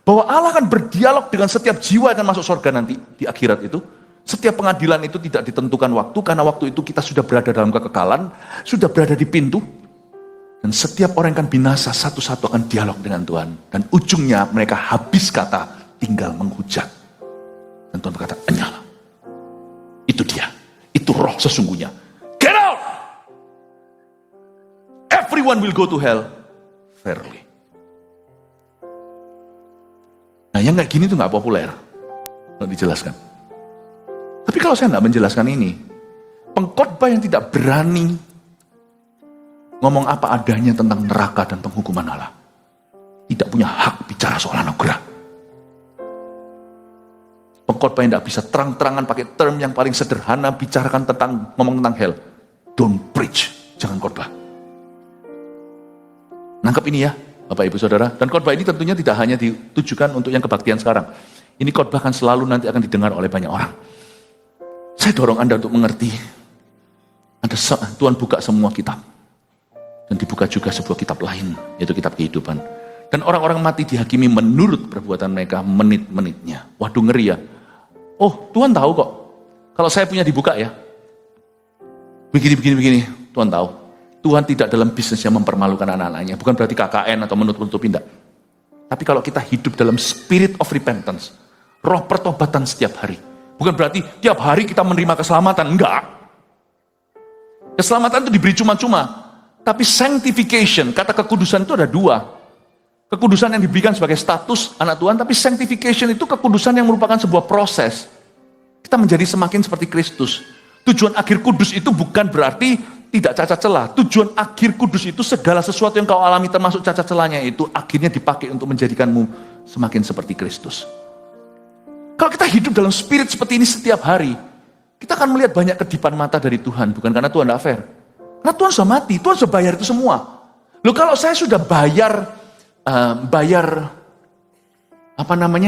Bahwa Allah akan berdialog dengan setiap jiwa yang akan masuk surga nanti di akhirat itu. Setiap pengadilan itu tidak ditentukan waktu, karena waktu itu kita sudah berada dalam kekekalan, sudah berada di pintu. Dan setiap orang yang akan binasa, satu-satu akan dialog dengan Tuhan. Dan ujungnya mereka habis kata, tinggal menghujat. Dan Tuhan berkata, enyala. Itu dia, itu roh sesungguhnya. Get out! Everyone will go to hell fairly. Nah yang kayak gini tuh gak populer. Kalau dijelaskan. Tapi kalau saya gak menjelaskan ini, pengkhotbah yang tidak berani ngomong apa adanya tentang neraka dan penghukuman Allah, tidak punya hak bicara soal anugerah. Pengkhotbah yang tidak bisa terang-terangan pakai term yang paling sederhana, bicarakan tentang, ngomong tentang hell. Don't preach, jangan khotbah. Nangkep ini ya, Bapak Ibu Saudara. Dan khotbah ini tentunya tidak hanya ditujukan untuk yang kebaktian sekarang. Ini khotbah kan selalu nanti akan didengar oleh banyak orang. Saya dorong Anda untuk mengerti. Tuhan buka semua kitab. Dan dibuka juga sebuah kitab lain, yaitu kitab kehidupan. Dan orang-orang mati dihakimi menurut perbuatan mereka menit-menitnya. Waduh ngeri ya. Oh Tuhan tahu kok. Kalau saya punya dibuka ya. Begini. Tuhan tahu. Tuhan tidak dalam bisnisnya mempermalukan anak-anaknya. Bukan berarti KKN atau menutup-nutupi, tidak. Tapi kalau kita hidup dalam spirit of repentance, roh pertobatan setiap hari. Bukan berarti tiap hari kita menerima keselamatan, enggak. Keselamatan itu diberi cuma-cuma. Tapi sanctification, kata kekudusan itu ada dua. Kekudusan yang diberikan sebagai status anak Tuhan, tapi sanctification itu kekudusan yang merupakan sebuah proses. Kita menjadi semakin seperti Kristus. Tujuan akhir kudus itu bukan berarti tidak cacat celah. Tujuan akhir kudus itu segala sesuatu yang kau alami termasuk cacat celahnya itu akhirnya dipakai untuk menjadikanmu semakin seperti Kristus. Kalau kita hidup dalam spirit seperti ini setiap hari, kita akan melihat banyak kedipan mata dari Tuhan. Bukan karena Tuhan tidak fair. Karena Tuhan sudah mati, Tuhan sudah bayar itu semua. Loh kalau saya sudah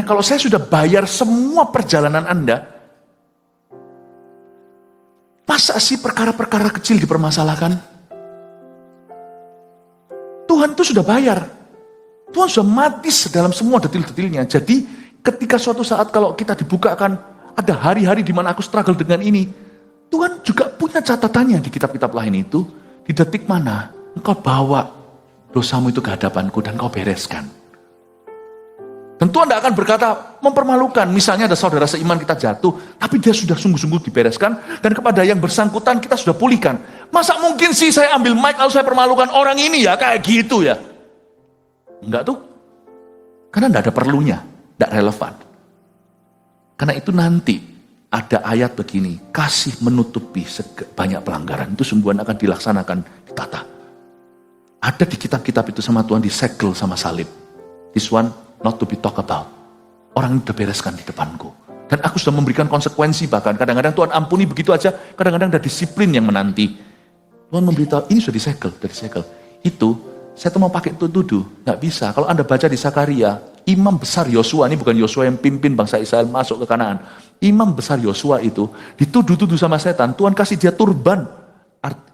kalau saya sudah bayar semua perjalanan Anda, masa sih perkara-perkara kecil dipermasalahkan? Tuhan itu sudah bayar. Tuhan sudah mati dalam semua detil-detilnya. Jadi ketika suatu saat kalau kita dibukakan, ada hari-hari di mana aku struggle dengan ini, Tuhan juga punya catatannya di kitab-kitab lain itu. Di detik mana engkau bawa dosamu itu ke hadapanku dan kau bereskan. Dan Tuhan tidak akan berkata mempermalukan. Misalnya ada saudara seiman kita jatuh, tapi dia sudah sungguh-sungguh dibereskan, dan kepada yang bersangkutan kita sudah pulihkan. Masa mungkin sih saya ambil mic lalu saya permalukan orang ini ya, kayak gitu ya? Enggak tuh. Karena tidak ada perlunya, tidak relevan. Karena itu nanti ada ayat begini, kasih menutupi banyak pelanggaran, itu sungguhan akan dilaksanakan, ditata. Ada di kitab-kitab itu sama Tuhan disegel sama salib. This one not to be talk about. Orang udah bereskan di depanku. Dan aku sudah memberikan konsekuensi bahkan. Kadang-kadang Tuhan ampuni begitu aja. Kadang-kadang ada disiplin yang menanti. Tuhan memberitahu, ini sudah disegel. Itu, saya tuh mau pakai tuduh. Nggak bisa. Kalau Anda baca di Zakaria, imam besar Yosua, ini bukan Yosua yang pimpin bangsa Israel masuk ke Kanaan. Imam besar Yosua itu, dituduh-tuduh sama setan. Tuhan kasih dia turban,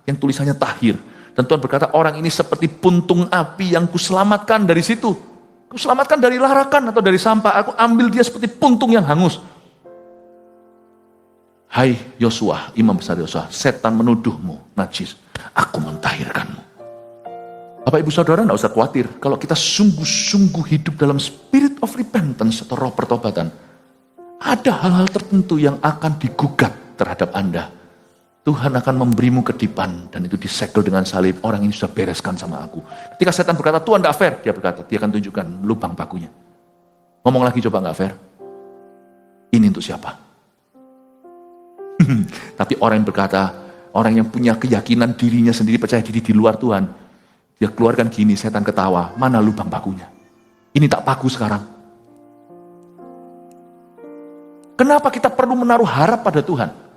yang tulisannya tahir. Dan Tuhan berkata, orang ini seperti puntung api yang kuselamatkan dari situ. Kuselamatkan dari larakan atau dari sampah. Aku ambil dia seperti puntung yang hangus. Hai Yosua, imam besar Yosua, setan menuduhmu najis. Aku mentahirkanmu. Bapak ibu saudara tidak usah khawatir. Kalau kita sungguh-sungguh hidup dalam spirit of repentance atau roh pertobatan, ada hal-hal tertentu yang akan digugat terhadap Anda. Tuhan akan memberimu kedipan dan itu disegel dengan salib. Orang ini sudah bereskan sama aku. Ketika setan berkata, Tuhan tidak fair, dia berkata, dia akan tunjukkan lubang pakunya. Ngomong lagi coba nggak fair. Ini untuk siapa? Tapi orang yang berkata, orang yang punya keyakinan dirinya sendiri, percaya diri di luar Tuhan, dia keluarkan gini, setan ketawa, mana lubang pakunya? Ini tak paku sekarang. Kenapa kita perlu menaruh harap pada Tuhan?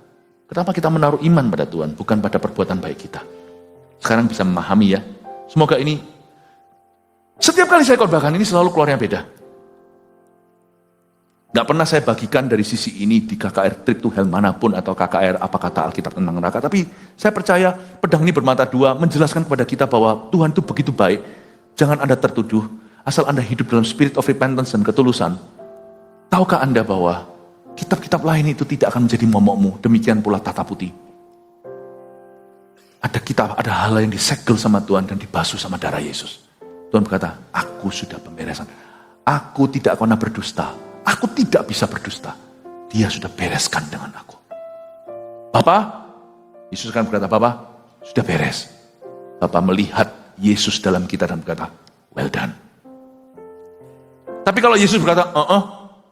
Kenapa kita menaruh iman pada Tuhan, bukan pada perbuatan baik kita? Sekarang bisa memahami ya. Semoga ini Setiap kali saya khotbahkan ini selalu keluarnya beda. Gak pernah saya bagikan dari sisi ini di KKR Trip to Hell manapun atau KKR apa kata Alkitab tentang neraka. Tapi saya percaya pedang ini bermata dua menjelaskan kepada kita bahwa Tuhan itu begitu baik. Jangan Anda tertuduh, asal Anda hidup dalam spirit of repentance dan ketulusan. Tahukah Anda bahwa kitab-kitab lain itu tidak akan menjadi momokmu, demikian pula tata putih. Ada kitab, ada hal yang disegel sama Tuhan dan dibasuh sama darah Yesus. Tuhan berkata, aku sudah pemberesan. Aku tidak pernah berdusta. Aku tidak bisa berdusta. Dia sudah bereskan dengan aku. Bapak, Yesus akan berkata, Bapak, sudah beres. Bapak melihat Yesus dalam kita dan berkata, well done. Tapi kalau Yesus berkata,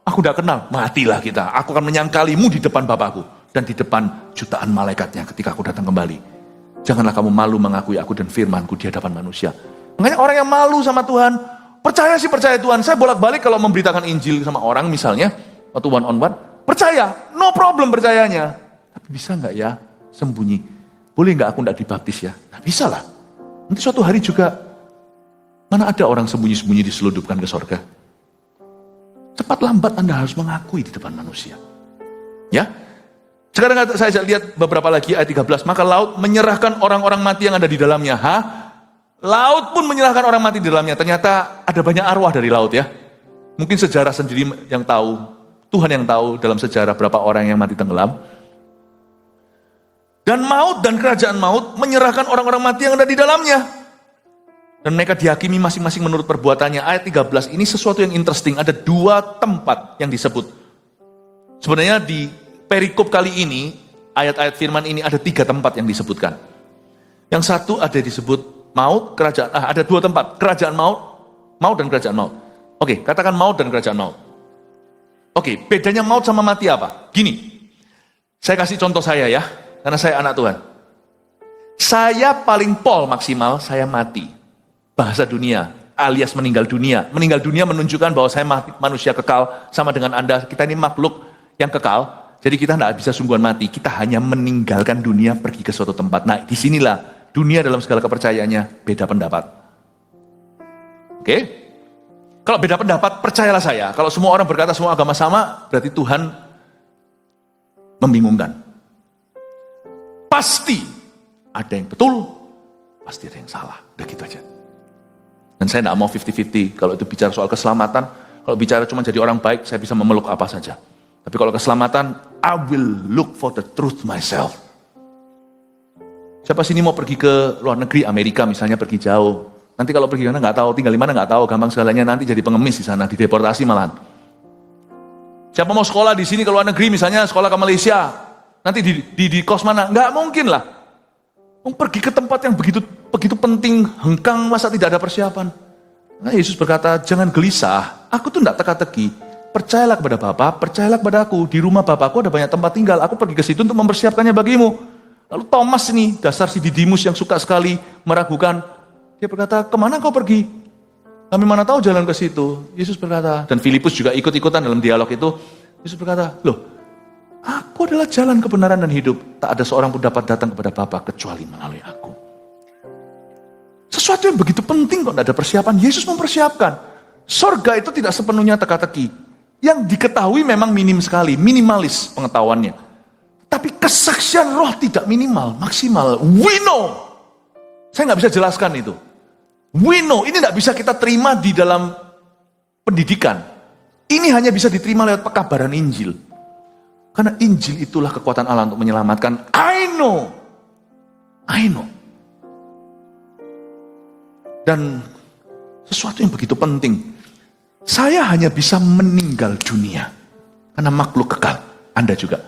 aku tidak kenal, matilah kita. Aku akan menyangkalimu di depan Bapakku dan di depan jutaan malaikatnya ketika aku datang kembali. Janganlah kamu malu mengakui aku dan firmanku di hadapan manusia. Makanya orang yang malu sama Tuhan, percaya sih percaya Tuhan. Saya bolak-balik kalau memberitakan Injil sama orang misalnya, waktu one on one, percaya, no problem percayanya. Tapi bisa nggak ya sembunyi? Boleh nggak aku nggak dibaptis ya? Nah bisa lah. Nanti suatu hari juga, mana ada orang sembunyi-sembunyi diseludupkan ke sorga. Cepat lambat Anda harus mengakui di depan manusia. Ya. Sekarang saya lihat beberapa lagi ayat 13. Maka laut menyerahkan orang-orang mati yang ada di dalamnya. Laut pun menyerahkan orang mati di dalamnya. Ternyata ada banyak arwah dari laut ya. Mungkin sejarah sendiri yang tahu. Tuhan yang tahu dalam sejarah berapa orang yang mati tenggelam. Dan maut dan kerajaan maut menyerahkan orang-orang mati yang ada di dalamnya. Dan mereka dihakimi masing-masing menurut perbuatannya. Ayat 13 ini sesuatu yang interesting. Ada 2 tempat yang disebut. Sebenarnya di perikop kali ini, ayat-ayat firman ini ada 3 tempat yang disebutkan. Yang satu ada disebut maut, kerajaan, ada 2 tempat, kerajaan maut, maut dan kerajaan maut. Oke, katakan maut dan kerajaan maut. Oke, bedanya maut sama mati apa? Gini, saya kasih contoh saya ya, karena saya anak Tuhan. Saya paling pol maksimal, saya mati. Bahasa dunia, alias meninggal dunia. Meninggal dunia menunjukkan bahwa saya manusia kekal, sama dengan Anda, kita ini makhluk yang kekal. Jadi kita tidak bisa sungguhan mati, kita hanya meninggalkan dunia pergi ke suatu tempat. Nah disinilah dunia dalam segala kepercayaannya beda pendapat. Oke? Kalau beda pendapat, percayalah saya. Kalau semua orang berkata semua agama sama, berarti Tuhan membingungkan. Pasti ada yang betul, pasti ada yang salah. Udah gitu aja. Dan saya tidak mau 50-50. Kalau itu bicara soal keselamatan, kalau bicara cuma jadi orang baik, saya bisa memeluk apa saja. Tapi kalau keselamatan, I will look for the truth myself. Siapa sini mau pergi ke luar negeri, Amerika misalnya, pergi jauh. Nanti kalau pergi mana nggak tahu, tinggal di mana nggak tahu, gampang segalanya nanti jadi pengemis di sana, dideportasi malahan. Siapa mau sekolah di sini ke luar negeri, misalnya sekolah ke Malaysia, nanti di kos mana? Nggak mungkin lah. Mau pergi ke tempat yang begitu penting, hengkang, masa tidak ada persiapan? Nah Yesus berkata, jangan gelisah, aku tuh nggak teka-teki. Percayalah kepada Bapa, percayalah kepada aku. Di rumah Bapakku ada banyak tempat tinggal. Aku pergi ke situ untuk mempersiapkannya bagimu. Lalu Thomas ini, dasar si Didimus yang suka sekali meragukan. Dia berkata, kemana kau pergi? Kami mana tahu jalan ke situ. Yesus berkata, dan Filipus juga ikut-ikutan dalam dialog itu. Yesus berkata, loh, aku adalah jalan kebenaran dan hidup. Tak ada seorang pun dapat datang kepada Bapa kecuali melalui aku. Sesuatu yang begitu penting kok tidak ada persiapan. Yesus mempersiapkan. Sorga itu tidak sepenuhnya teka-teki. Yang diketahui memang minim sekali, minimalis pengetahuannya. Tapi kesaksian roh tidak minimal, maksimal. We know. Saya nggak bisa jelaskan itu. We know, ini nggak bisa kita terima di dalam pendidikan. Ini hanya bisa diterima lewat pekabaran Injil. Karena Injil itulah kekuatan Allah untuk menyelamatkan. I know. Dan sesuatu yang begitu penting. Saya hanya bisa meninggal dunia. Karena makhluk kekal. Anda juga.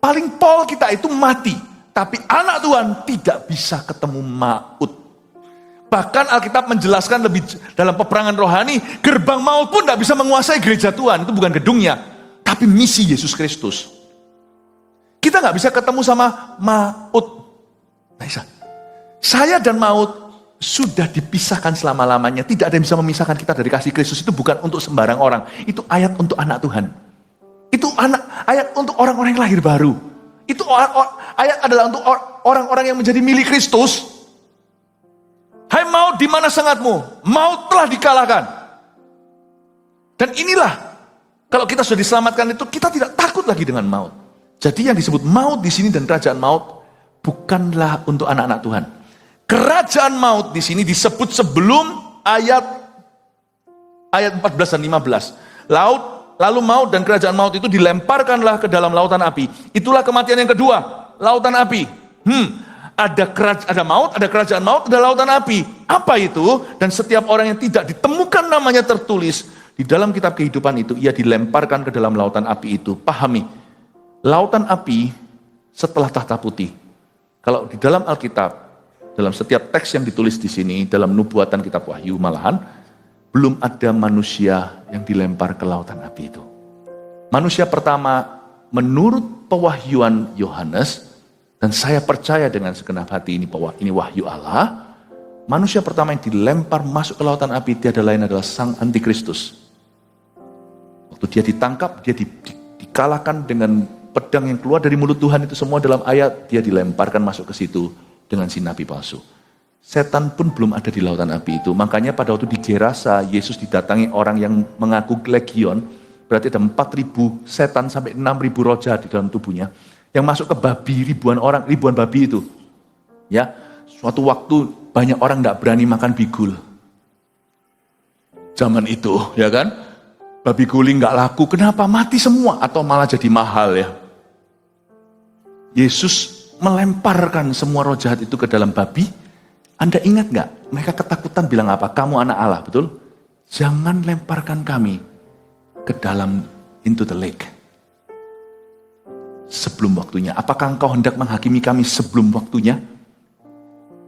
Paling pol kita itu mati. Tapi anak Tuhan tidak bisa ketemu maut. Bahkan Alkitab menjelaskan lebih dalam peperangan rohani. Gerbang maut pun tidak bisa menguasai gereja Tuhan. Itu bukan gedungnya. Tapi misi Yesus Kristus. Kita nggak bisa ketemu sama maut. Nah, saya dan maut sudah dipisahkan selama-lamanya. Tidak ada yang bisa memisahkan kita dari kasih Kristus. Itu bukan untuk sembarang orang. Itu ayat untuk anak Tuhan. Itu ayat untuk orang-orang yang lahir baru. Itu ayat adalah untuk orang-orang yang menjadi milik Kristus. Hai maut, di mana sengatmu? Maut telah dikalahkan. Dan inilah, kalau kita sudah diselamatkan itu, kita tidak takut lagi dengan maut. Jadi yang disebut maut di sini dan kerajaan maut bukanlah untuk anak-anak Tuhan. Kerajaan maut di sini disebut sebelum ayat 14 dan 15. Lalu maut dan kerajaan maut itu dilemparkanlah ke dalam lautan api. Itulah kematian yang kedua, lautan api. Ada maut, ada kerajaan maut, ada lautan api. Apa itu? Dan setiap orang yang tidak ditemukan namanya tertulis di dalam kitab kehidupan itu, ia dilemparkan ke dalam lautan api itu. Pahami, lautan api setelah tahta putih. Kalau di dalam Alkitab, dalam setiap teks yang ditulis di sini, dalam nubuatan kitab Wahyu malahan, belum ada manusia yang dilempar ke lautan api itu. Manusia pertama menurut pewahyuan Yohanes, dan saya percaya dengan segenap hati ini bahwa ini wahyu Allah, manusia pertama yang dilempar masuk ke lautan api tiada lain adalah Sang Antikristus. Waktu dia ditangkap, dia dikalahkan dengan pedang yang keluar dari mulut Tuhan itu semua dalam ayat, dia dilemparkan masuk ke situ dengan si nabi palsu. Setan pun belum ada di lautan api itu. Makanya pada waktu di Gerasa, Yesus didatangi orang yang mengaku legion, berarti ada 4.000 setan sampai 6.000 roh jahat di dalam tubuhnya, yang masuk ke babi, ribuan babi itu. Ya, suatu waktu banyak orang tidak berani makan bigul. Zaman itu, ya kan? Babi guling nggak laku, kenapa? Mati semua atau malah jadi mahal ya. Yesus melemparkan semua roh jahat itu ke dalam babi. Anda ingat nggak? Mereka ketakutan bilang apa? Kamu anak Allah, betul? Jangan lemparkan kami ke dalam into the lake. Sebelum waktunya. Apakah engkau hendak menghakimi kami sebelum waktunya?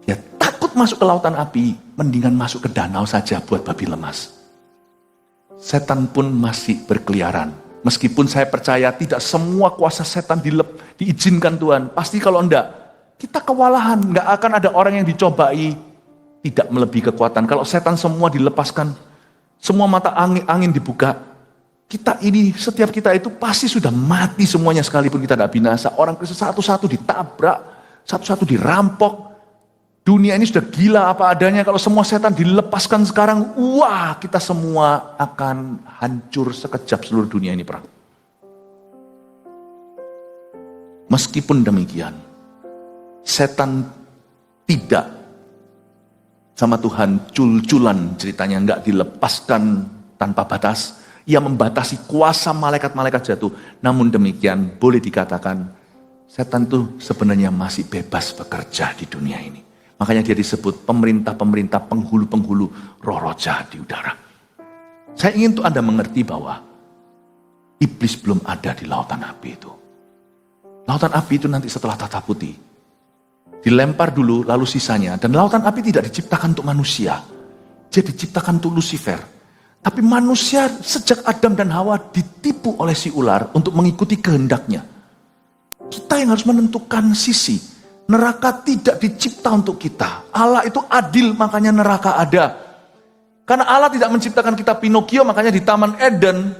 Ya takut masuk ke lautan api, mendingan masuk ke danau saja buat babi lemas. Setan pun masih berkeliaran. Meskipun saya percaya tidak semua kuasa setan diizinkan Tuhan. Pasti kalau enggak, kita kewalahan. Enggak akan ada orang yang dicobai tidak melebihi kekuatan. Kalau setan semua dilepaskan, semua mata angin dibuka, setiap kita itu pasti sudah mati semuanya sekalipun kita tidak binasa. Orang Kristen satu-satu ditabrak, satu-satu dirampok. Dunia ini sudah gila apa adanya. Kalau semua setan dilepaskan sekarang, wah, kita semua akan hancur sekejap, seluruh dunia ini perang. Meskipun demikian, setan tidak sama Tuhan cul-culan ceritanya, enggak dilepaskan tanpa batas. Ia membatasi kuasa malaikat-malaikat jatuh. Namun demikian boleh dikatakan setan itu sebenarnya masih bebas bekerja di dunia ini. Makanya dia disebut pemerintah-pemerintah, penghulu-penghulu roh-roh jahat di udara. Saya ingin tuh Anda mengerti bahwa iblis belum ada di lautan api itu. Lautan api itu nanti setelah tahta putih. Dilempar dulu lalu sisanya. Dan lautan api tidak diciptakan untuk manusia. Dia diciptakan untuk Lucifer. Tapi manusia sejak Adam dan Hawa ditipu oleh si ular untuk mengikuti kehendaknya. Kita yang harus menentukan sisi. Neraka tidak dicipta untuk kita. Allah itu adil, makanya neraka ada. Karena Allah tidak menciptakan kita Pinocchio, makanya di Taman Eden,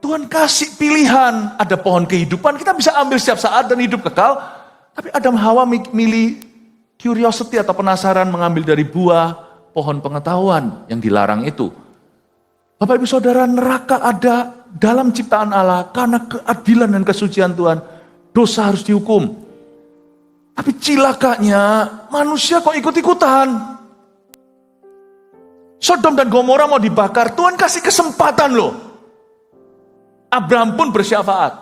Tuhan kasih pilihan. Ada pohon kehidupan, kita bisa ambil setiap saat dan hidup kekal. Tapi Adam Hawa milih curiosity atau penasaran mengambil dari buah pohon pengetahuan yang dilarang itu. Bapak ibu saudara, neraka ada dalam ciptaan Allah karena keadilan dan kesucian Tuhan. Dosa harus dihukum. Tapi cilakanya manusia kok ikut-ikutan. Sodom dan Gomora mau dibakar, Tuhan kasih kesempatan loh. Abraham pun bersyafaat.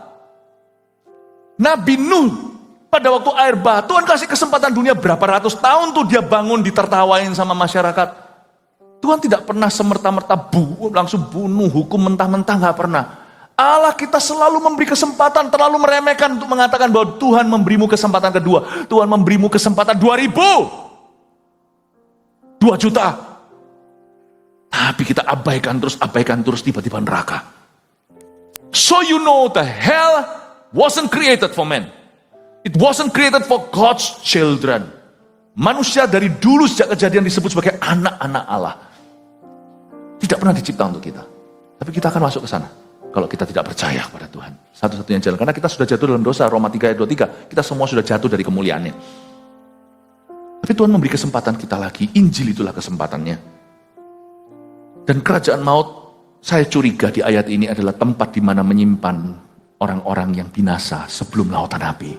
Nabi Nuh pada waktu air bah, Tuhan kasih kesempatan dunia berapa ratus tahun tuh dia bangun ditertawain sama masyarakat. Tuhan tidak pernah semerta-merta langsung bunuh, hukum mentah-mentah, gak pernah. Allah kita selalu memberi kesempatan, terlalu meremehkan untuk mengatakan bahwa Tuhan memberimu kesempatan kedua. Tuhan memberimu kesempatan 2.000, 2 juta. Tapi kita abaikan terus, tiba-tiba neraka. So you know the hell wasn't created for man. It wasn't created for God's children. Manusia dari dulu sejak kejadian disebut sebagai anak-anak Allah. Tidak pernah dicipta untuk kita. Tapi kita akan masuk ke sana. Kalau kita tidak percaya kepada Tuhan. Satu-satunya jalan. Karena kita sudah jatuh dalam dosa. Roma 3 ayat 23. Kita semua sudah jatuh dari kemuliaannya. Tapi Tuhan memberi kesempatan kita lagi. Injil itulah kesempatannya. Dan kerajaan maut, saya curiga di ayat ini adalah tempat di mana menyimpan orang-orang yang binasa sebelum lautan api.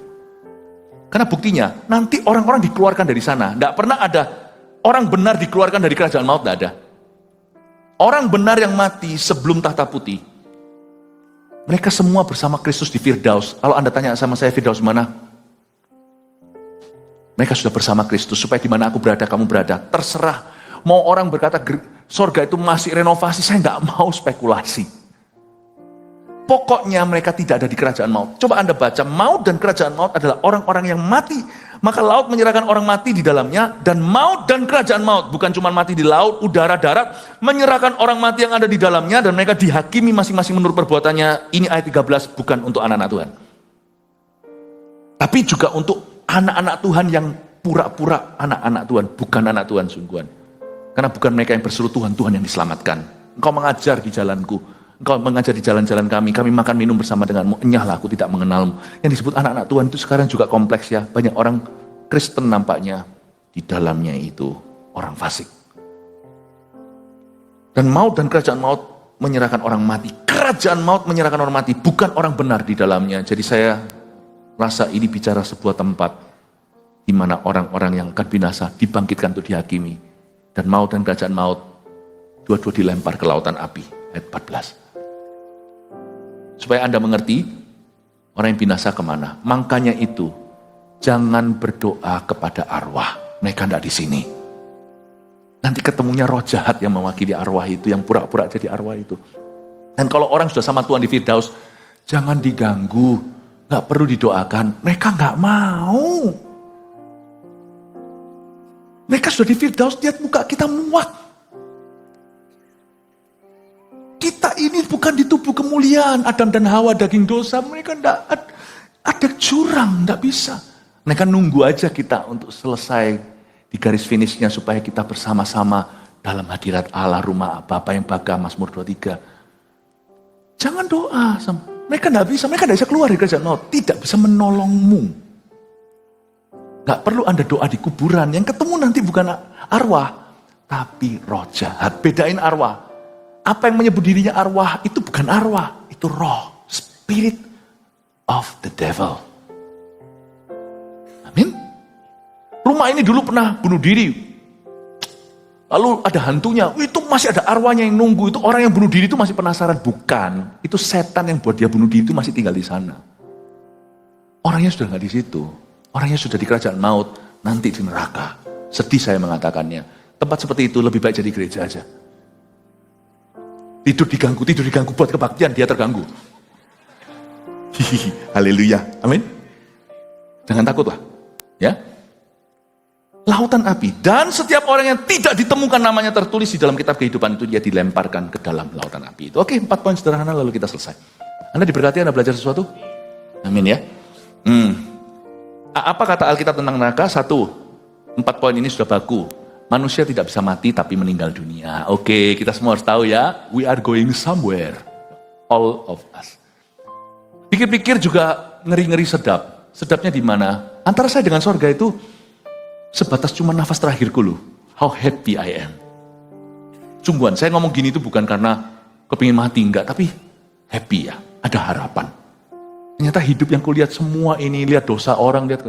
Karena buktinya, nanti orang-orang dikeluarkan dari sana. Tidak pernah ada orang benar dikeluarkan dari kerajaan maut, tidak ada. Orang benar yang mati sebelum tahta putih, mereka semua bersama Kristus di Firdaus. Kalau Anda tanya sama saya, Firdaus mana? Mereka sudah bersama Kristus, supaya di mana aku berada, kamu berada. Terserah, mau orang berkata, sorga itu masih renovasi, saya nggak mau spekulasi. Pokoknya mereka tidak ada di kerajaan maut. Coba Anda baca, maut dan kerajaan maut adalah orang-orang yang mati. Maka laut menyerahkan orang mati di dalamnya, dan maut dan kerajaan maut, bukan cuma mati di laut, udara, darat, menyerahkan orang mati yang ada di dalamnya, dan mereka dihakimi masing-masing menurut perbuatannya. Ini ayat 13, bukan untuk anak-anak Tuhan. Tapi juga untuk anak-anak Tuhan yang pura-pura anak-anak Tuhan, bukan anak Tuhan sungguhan. Karena bukan mereka yang berseru Tuhan, Tuhan yang diselamatkan. Engkau mengajar di jalanku, engkau mengajar di jalan-jalan kami makan minum bersama denganmu, enyahlah aku tidak mengenalmu. Yang disebut anak-anak Tuhan itu sekarang juga kompleks ya. Banyak orang Kristen nampaknya, di dalamnya itu orang fasik. Dan maut dan kerajaan maut menyerahkan orang mati. Kerajaan maut menyerahkan orang mati, bukan orang benar di dalamnya. Jadi saya rasa ini bicara sebuah tempat di mana orang-orang yang akan binasa dibangkitkan untuk dihakimi. Dan maut dan kerajaan maut dua-dua dilempar ke lautan api. Ayat 14. Supaya Anda mengerti orang yang binasa kemana. Makanya itu jangan berdoa kepada arwah. Mereka tidak di sini. Nanti ketemunya roh jahat yang mewakili arwah itu, yang pura-pura jadi arwah itu. Dan kalau orang sudah sama Tuhan di Firdaus, jangan diganggu. Gak perlu didoakan, mereka gak mau. Mereka sudah di Firdaus, lihat muka kita muak. Kita ini bukan di tubuh kemuliaan, Adam dan Hawa daging dosa, mereka gak ada curang, gak bisa. Mereka nunggu aja kita untuk selesai di garis finishnya supaya kita bersama-sama dalam hadirat Allah, rumah Bapa yang baga, Mazmur 23. Jangan doa sama mereka tidak bisa keluar dari kerajaan maut, tidak bisa menolongmu. Gak perlu Anda doa di kuburan, yang ketemu nanti bukan arwah, tapi roh jahat. Bedain arwah. Apa yang menyebut dirinya arwah, itu bukan arwah, itu roh, spirit of the devil. Amin. Rumah ini dulu pernah bunuh diri. Lalu ada hantunya, itu masih ada arwahnya yang nunggu, itu orang yang bunuh diri itu masih penasaran. Bukan, itu setan yang buat dia bunuh diri itu masih tinggal di sana. Orangnya sudah nggak di situ, orangnya sudah di kerajaan maut, nanti di neraka. Sedih saya mengatakannya, tempat seperti itu lebih baik jadi gereja aja. Tidur diganggu buat kebaktian, dia terganggu. Haleluya, amin. Jangan takutlah, ya. Lautan api, dan setiap orang yang tidak ditemukan namanya tertulis di dalam kitab kehidupan itu, dia dilemparkan ke dalam lautan api itu. Oke, 4 poin sederhana lalu kita selesai. Anda diberkati, Anda belajar sesuatu? Amin ya. Apa kata Alkitab tentang neraka? 1, 4 poin ini sudah baku. Manusia tidak bisa mati tapi meninggal dunia. Oke, kita semua harus tahu ya, we are going somewhere, all of us. Pikir-pikir juga ngeri-ngeri sedap. Sedapnya di mana? Antara saya dengan sorga itu sebatas cuma nafas terakhirku loh. How happy I am. Sungguhan, saya ngomong gini itu bukan karena kepingin mati, enggak. Tapi happy ya, ada harapan. Ternyata hidup yang kulihat semua ini, lihat dosa orang, lihat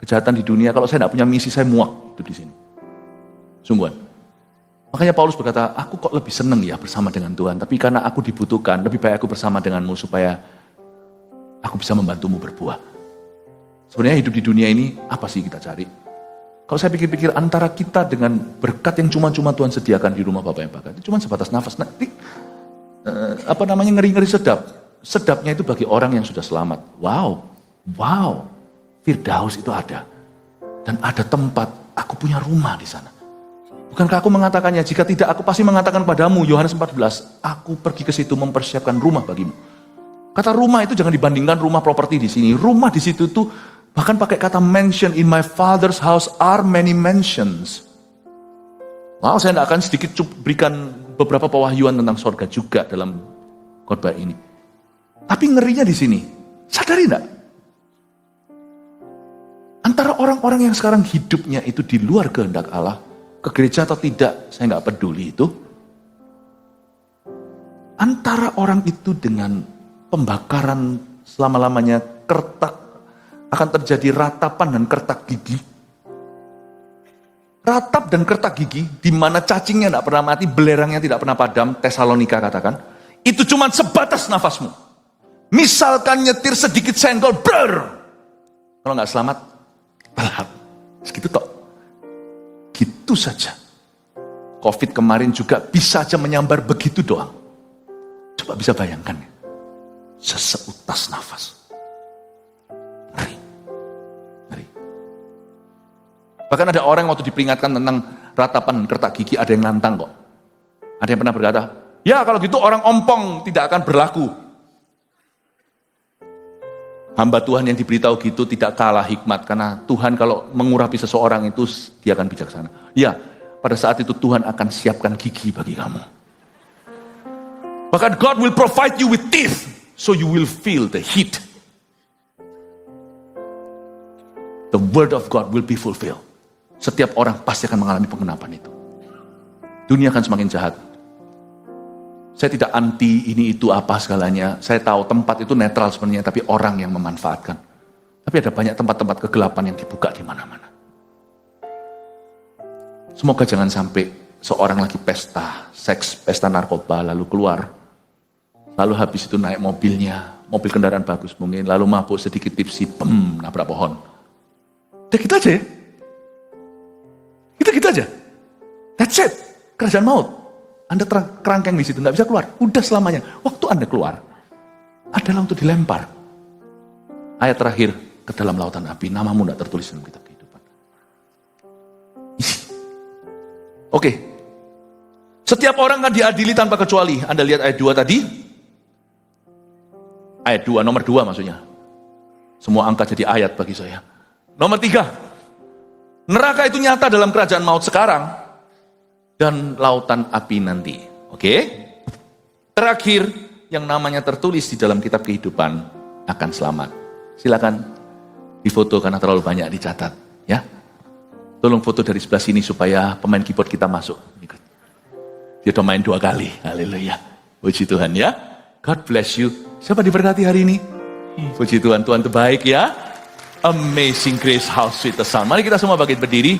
kejahatan di dunia. Kalau saya enggak punya misi, saya muak hidup di sini. Sungguhan. Makanya Paulus berkata, aku kok lebih seneng ya bersama dengan Tuhan. Tapi karena aku dibutuhkan, lebih baik aku bersama denganmu supaya aku bisa membantumu berbuah. Sebenarnya hidup di dunia ini, apa sih kita cari? Kalau saya pikir-pikir antara kita dengan berkat yang cuma-cuma Tuhan sediakan di rumah Bapa yang baga, itu cuma sebatas nafas. Nanti, ngeri-ngeri sedap. Sedapnya itu bagi orang yang sudah selamat. Wow, Firdaus itu ada. Dan ada tempat, aku punya rumah di sana. Bukankah aku mengatakannya, jika tidak aku pasti mengatakan padamu, Yohanes 14, aku pergi ke situ mempersiapkan rumah bagimu. Kata rumah itu jangan dibandingkan rumah properti di sini. Rumah di situ tuh bahkan pakai kata mention, in my father's house are many mansions. Wow, saya tidak akan sedikit berikan beberapa pewahyuan tentang surga juga dalam khotbah ini. Tapi ngerinya di sini, sadari enggak? Antara Antara orang-orang yang sekarang hidupnya itu di luar kehendak Allah, ke gereja atau tidak, saya nggak peduli itu. Antara orang itu dengan pembakaran selama-lamanya, akan terjadi ratapan dan kertak gigi. Ratap dan kertak gigi, di mana cacingnya tidak pernah mati, belerangnya tidak pernah padam, Tesalonika katakan, itu cuma sebatas nafasmu. Misalkan nyetir sedikit senggol, brr. Kalau nggak selamat, telat. Segitu tok. Gitu saja. Covid kemarin juga bisa aja menyambar begitu doang. Coba bisa bayangkan ya. Seseutas nafas. Ngeri. Ngeri. Bahkan ada orang yang waktu diperingatkan tentang ratapan kertak gigi, ada yang nantang kok. Ada yang pernah berkata, ya kalau gitu orang ompong tidak akan berlaku. Hamba Tuhan yang diberitahu gitu tidak kalah hikmat, karena Tuhan kalau mengurapi seseorang itu dia akan bijaksana. Ya, pada saat itu Tuhan akan siapkan gigi bagi kamu. Bahkan God will provide you with teeth, so you will feel the heat. The word of God will be fulfilled. Setiap orang pasti akan mengalami penggenapan itu. Dunia akan semakin jahat. Saya tidak anti ini itu apa segalanya. Saya tahu tempat itu netral sebenarnya, tapi orang yang memanfaatkan. Tapi ada banyak tempat-tempat kegelapan yang dibuka di mana-mana. Semoga jangan sampai seorang lagi pesta seks, pesta narkoba, lalu keluar. Lalu habis itu naik mobilnya, mobil kendaraan bagus mungkin, lalu mabuk sedikit tipsi, nabrak pohon. Udah gitu aja ya. Gitu aja. That's it. Kerajaan maut. Anda kerangkeng di situ, nggak bisa keluar. Udah selamanya. Waktu Anda keluar, adalah untuk dilempar. Ayat terakhir, ke dalam lautan api. Namamu tidak tertulis dalam kitab kehidupan. Oke. Setiap orang akan diadili tanpa kecuali. Anda lihat ayat 2 tadi. Ayat 2, nomor 2 maksudnya. Semua angka jadi ayat bagi saya. Nomor 3. Neraka itu nyata dalam kerajaan maut sekarang. Dan lautan api nanti. Oke? Terakhir, yang namanya tertulis di dalam kitab kehidupan akan selamat. Silakan difoto karena terlalu banyak dicatat. Ya, tolong foto dari sebelah sini supaya pemain keyboard kita masuk. Dia udah main 2 kali. Haleluya. Puji Tuhan ya. God bless you. Siapa diberkati hari ini? Puji Tuhan, Tuhan terbaik ya. Amazing grace, how sweet the sound. Mari kita semua bangkit berdiri.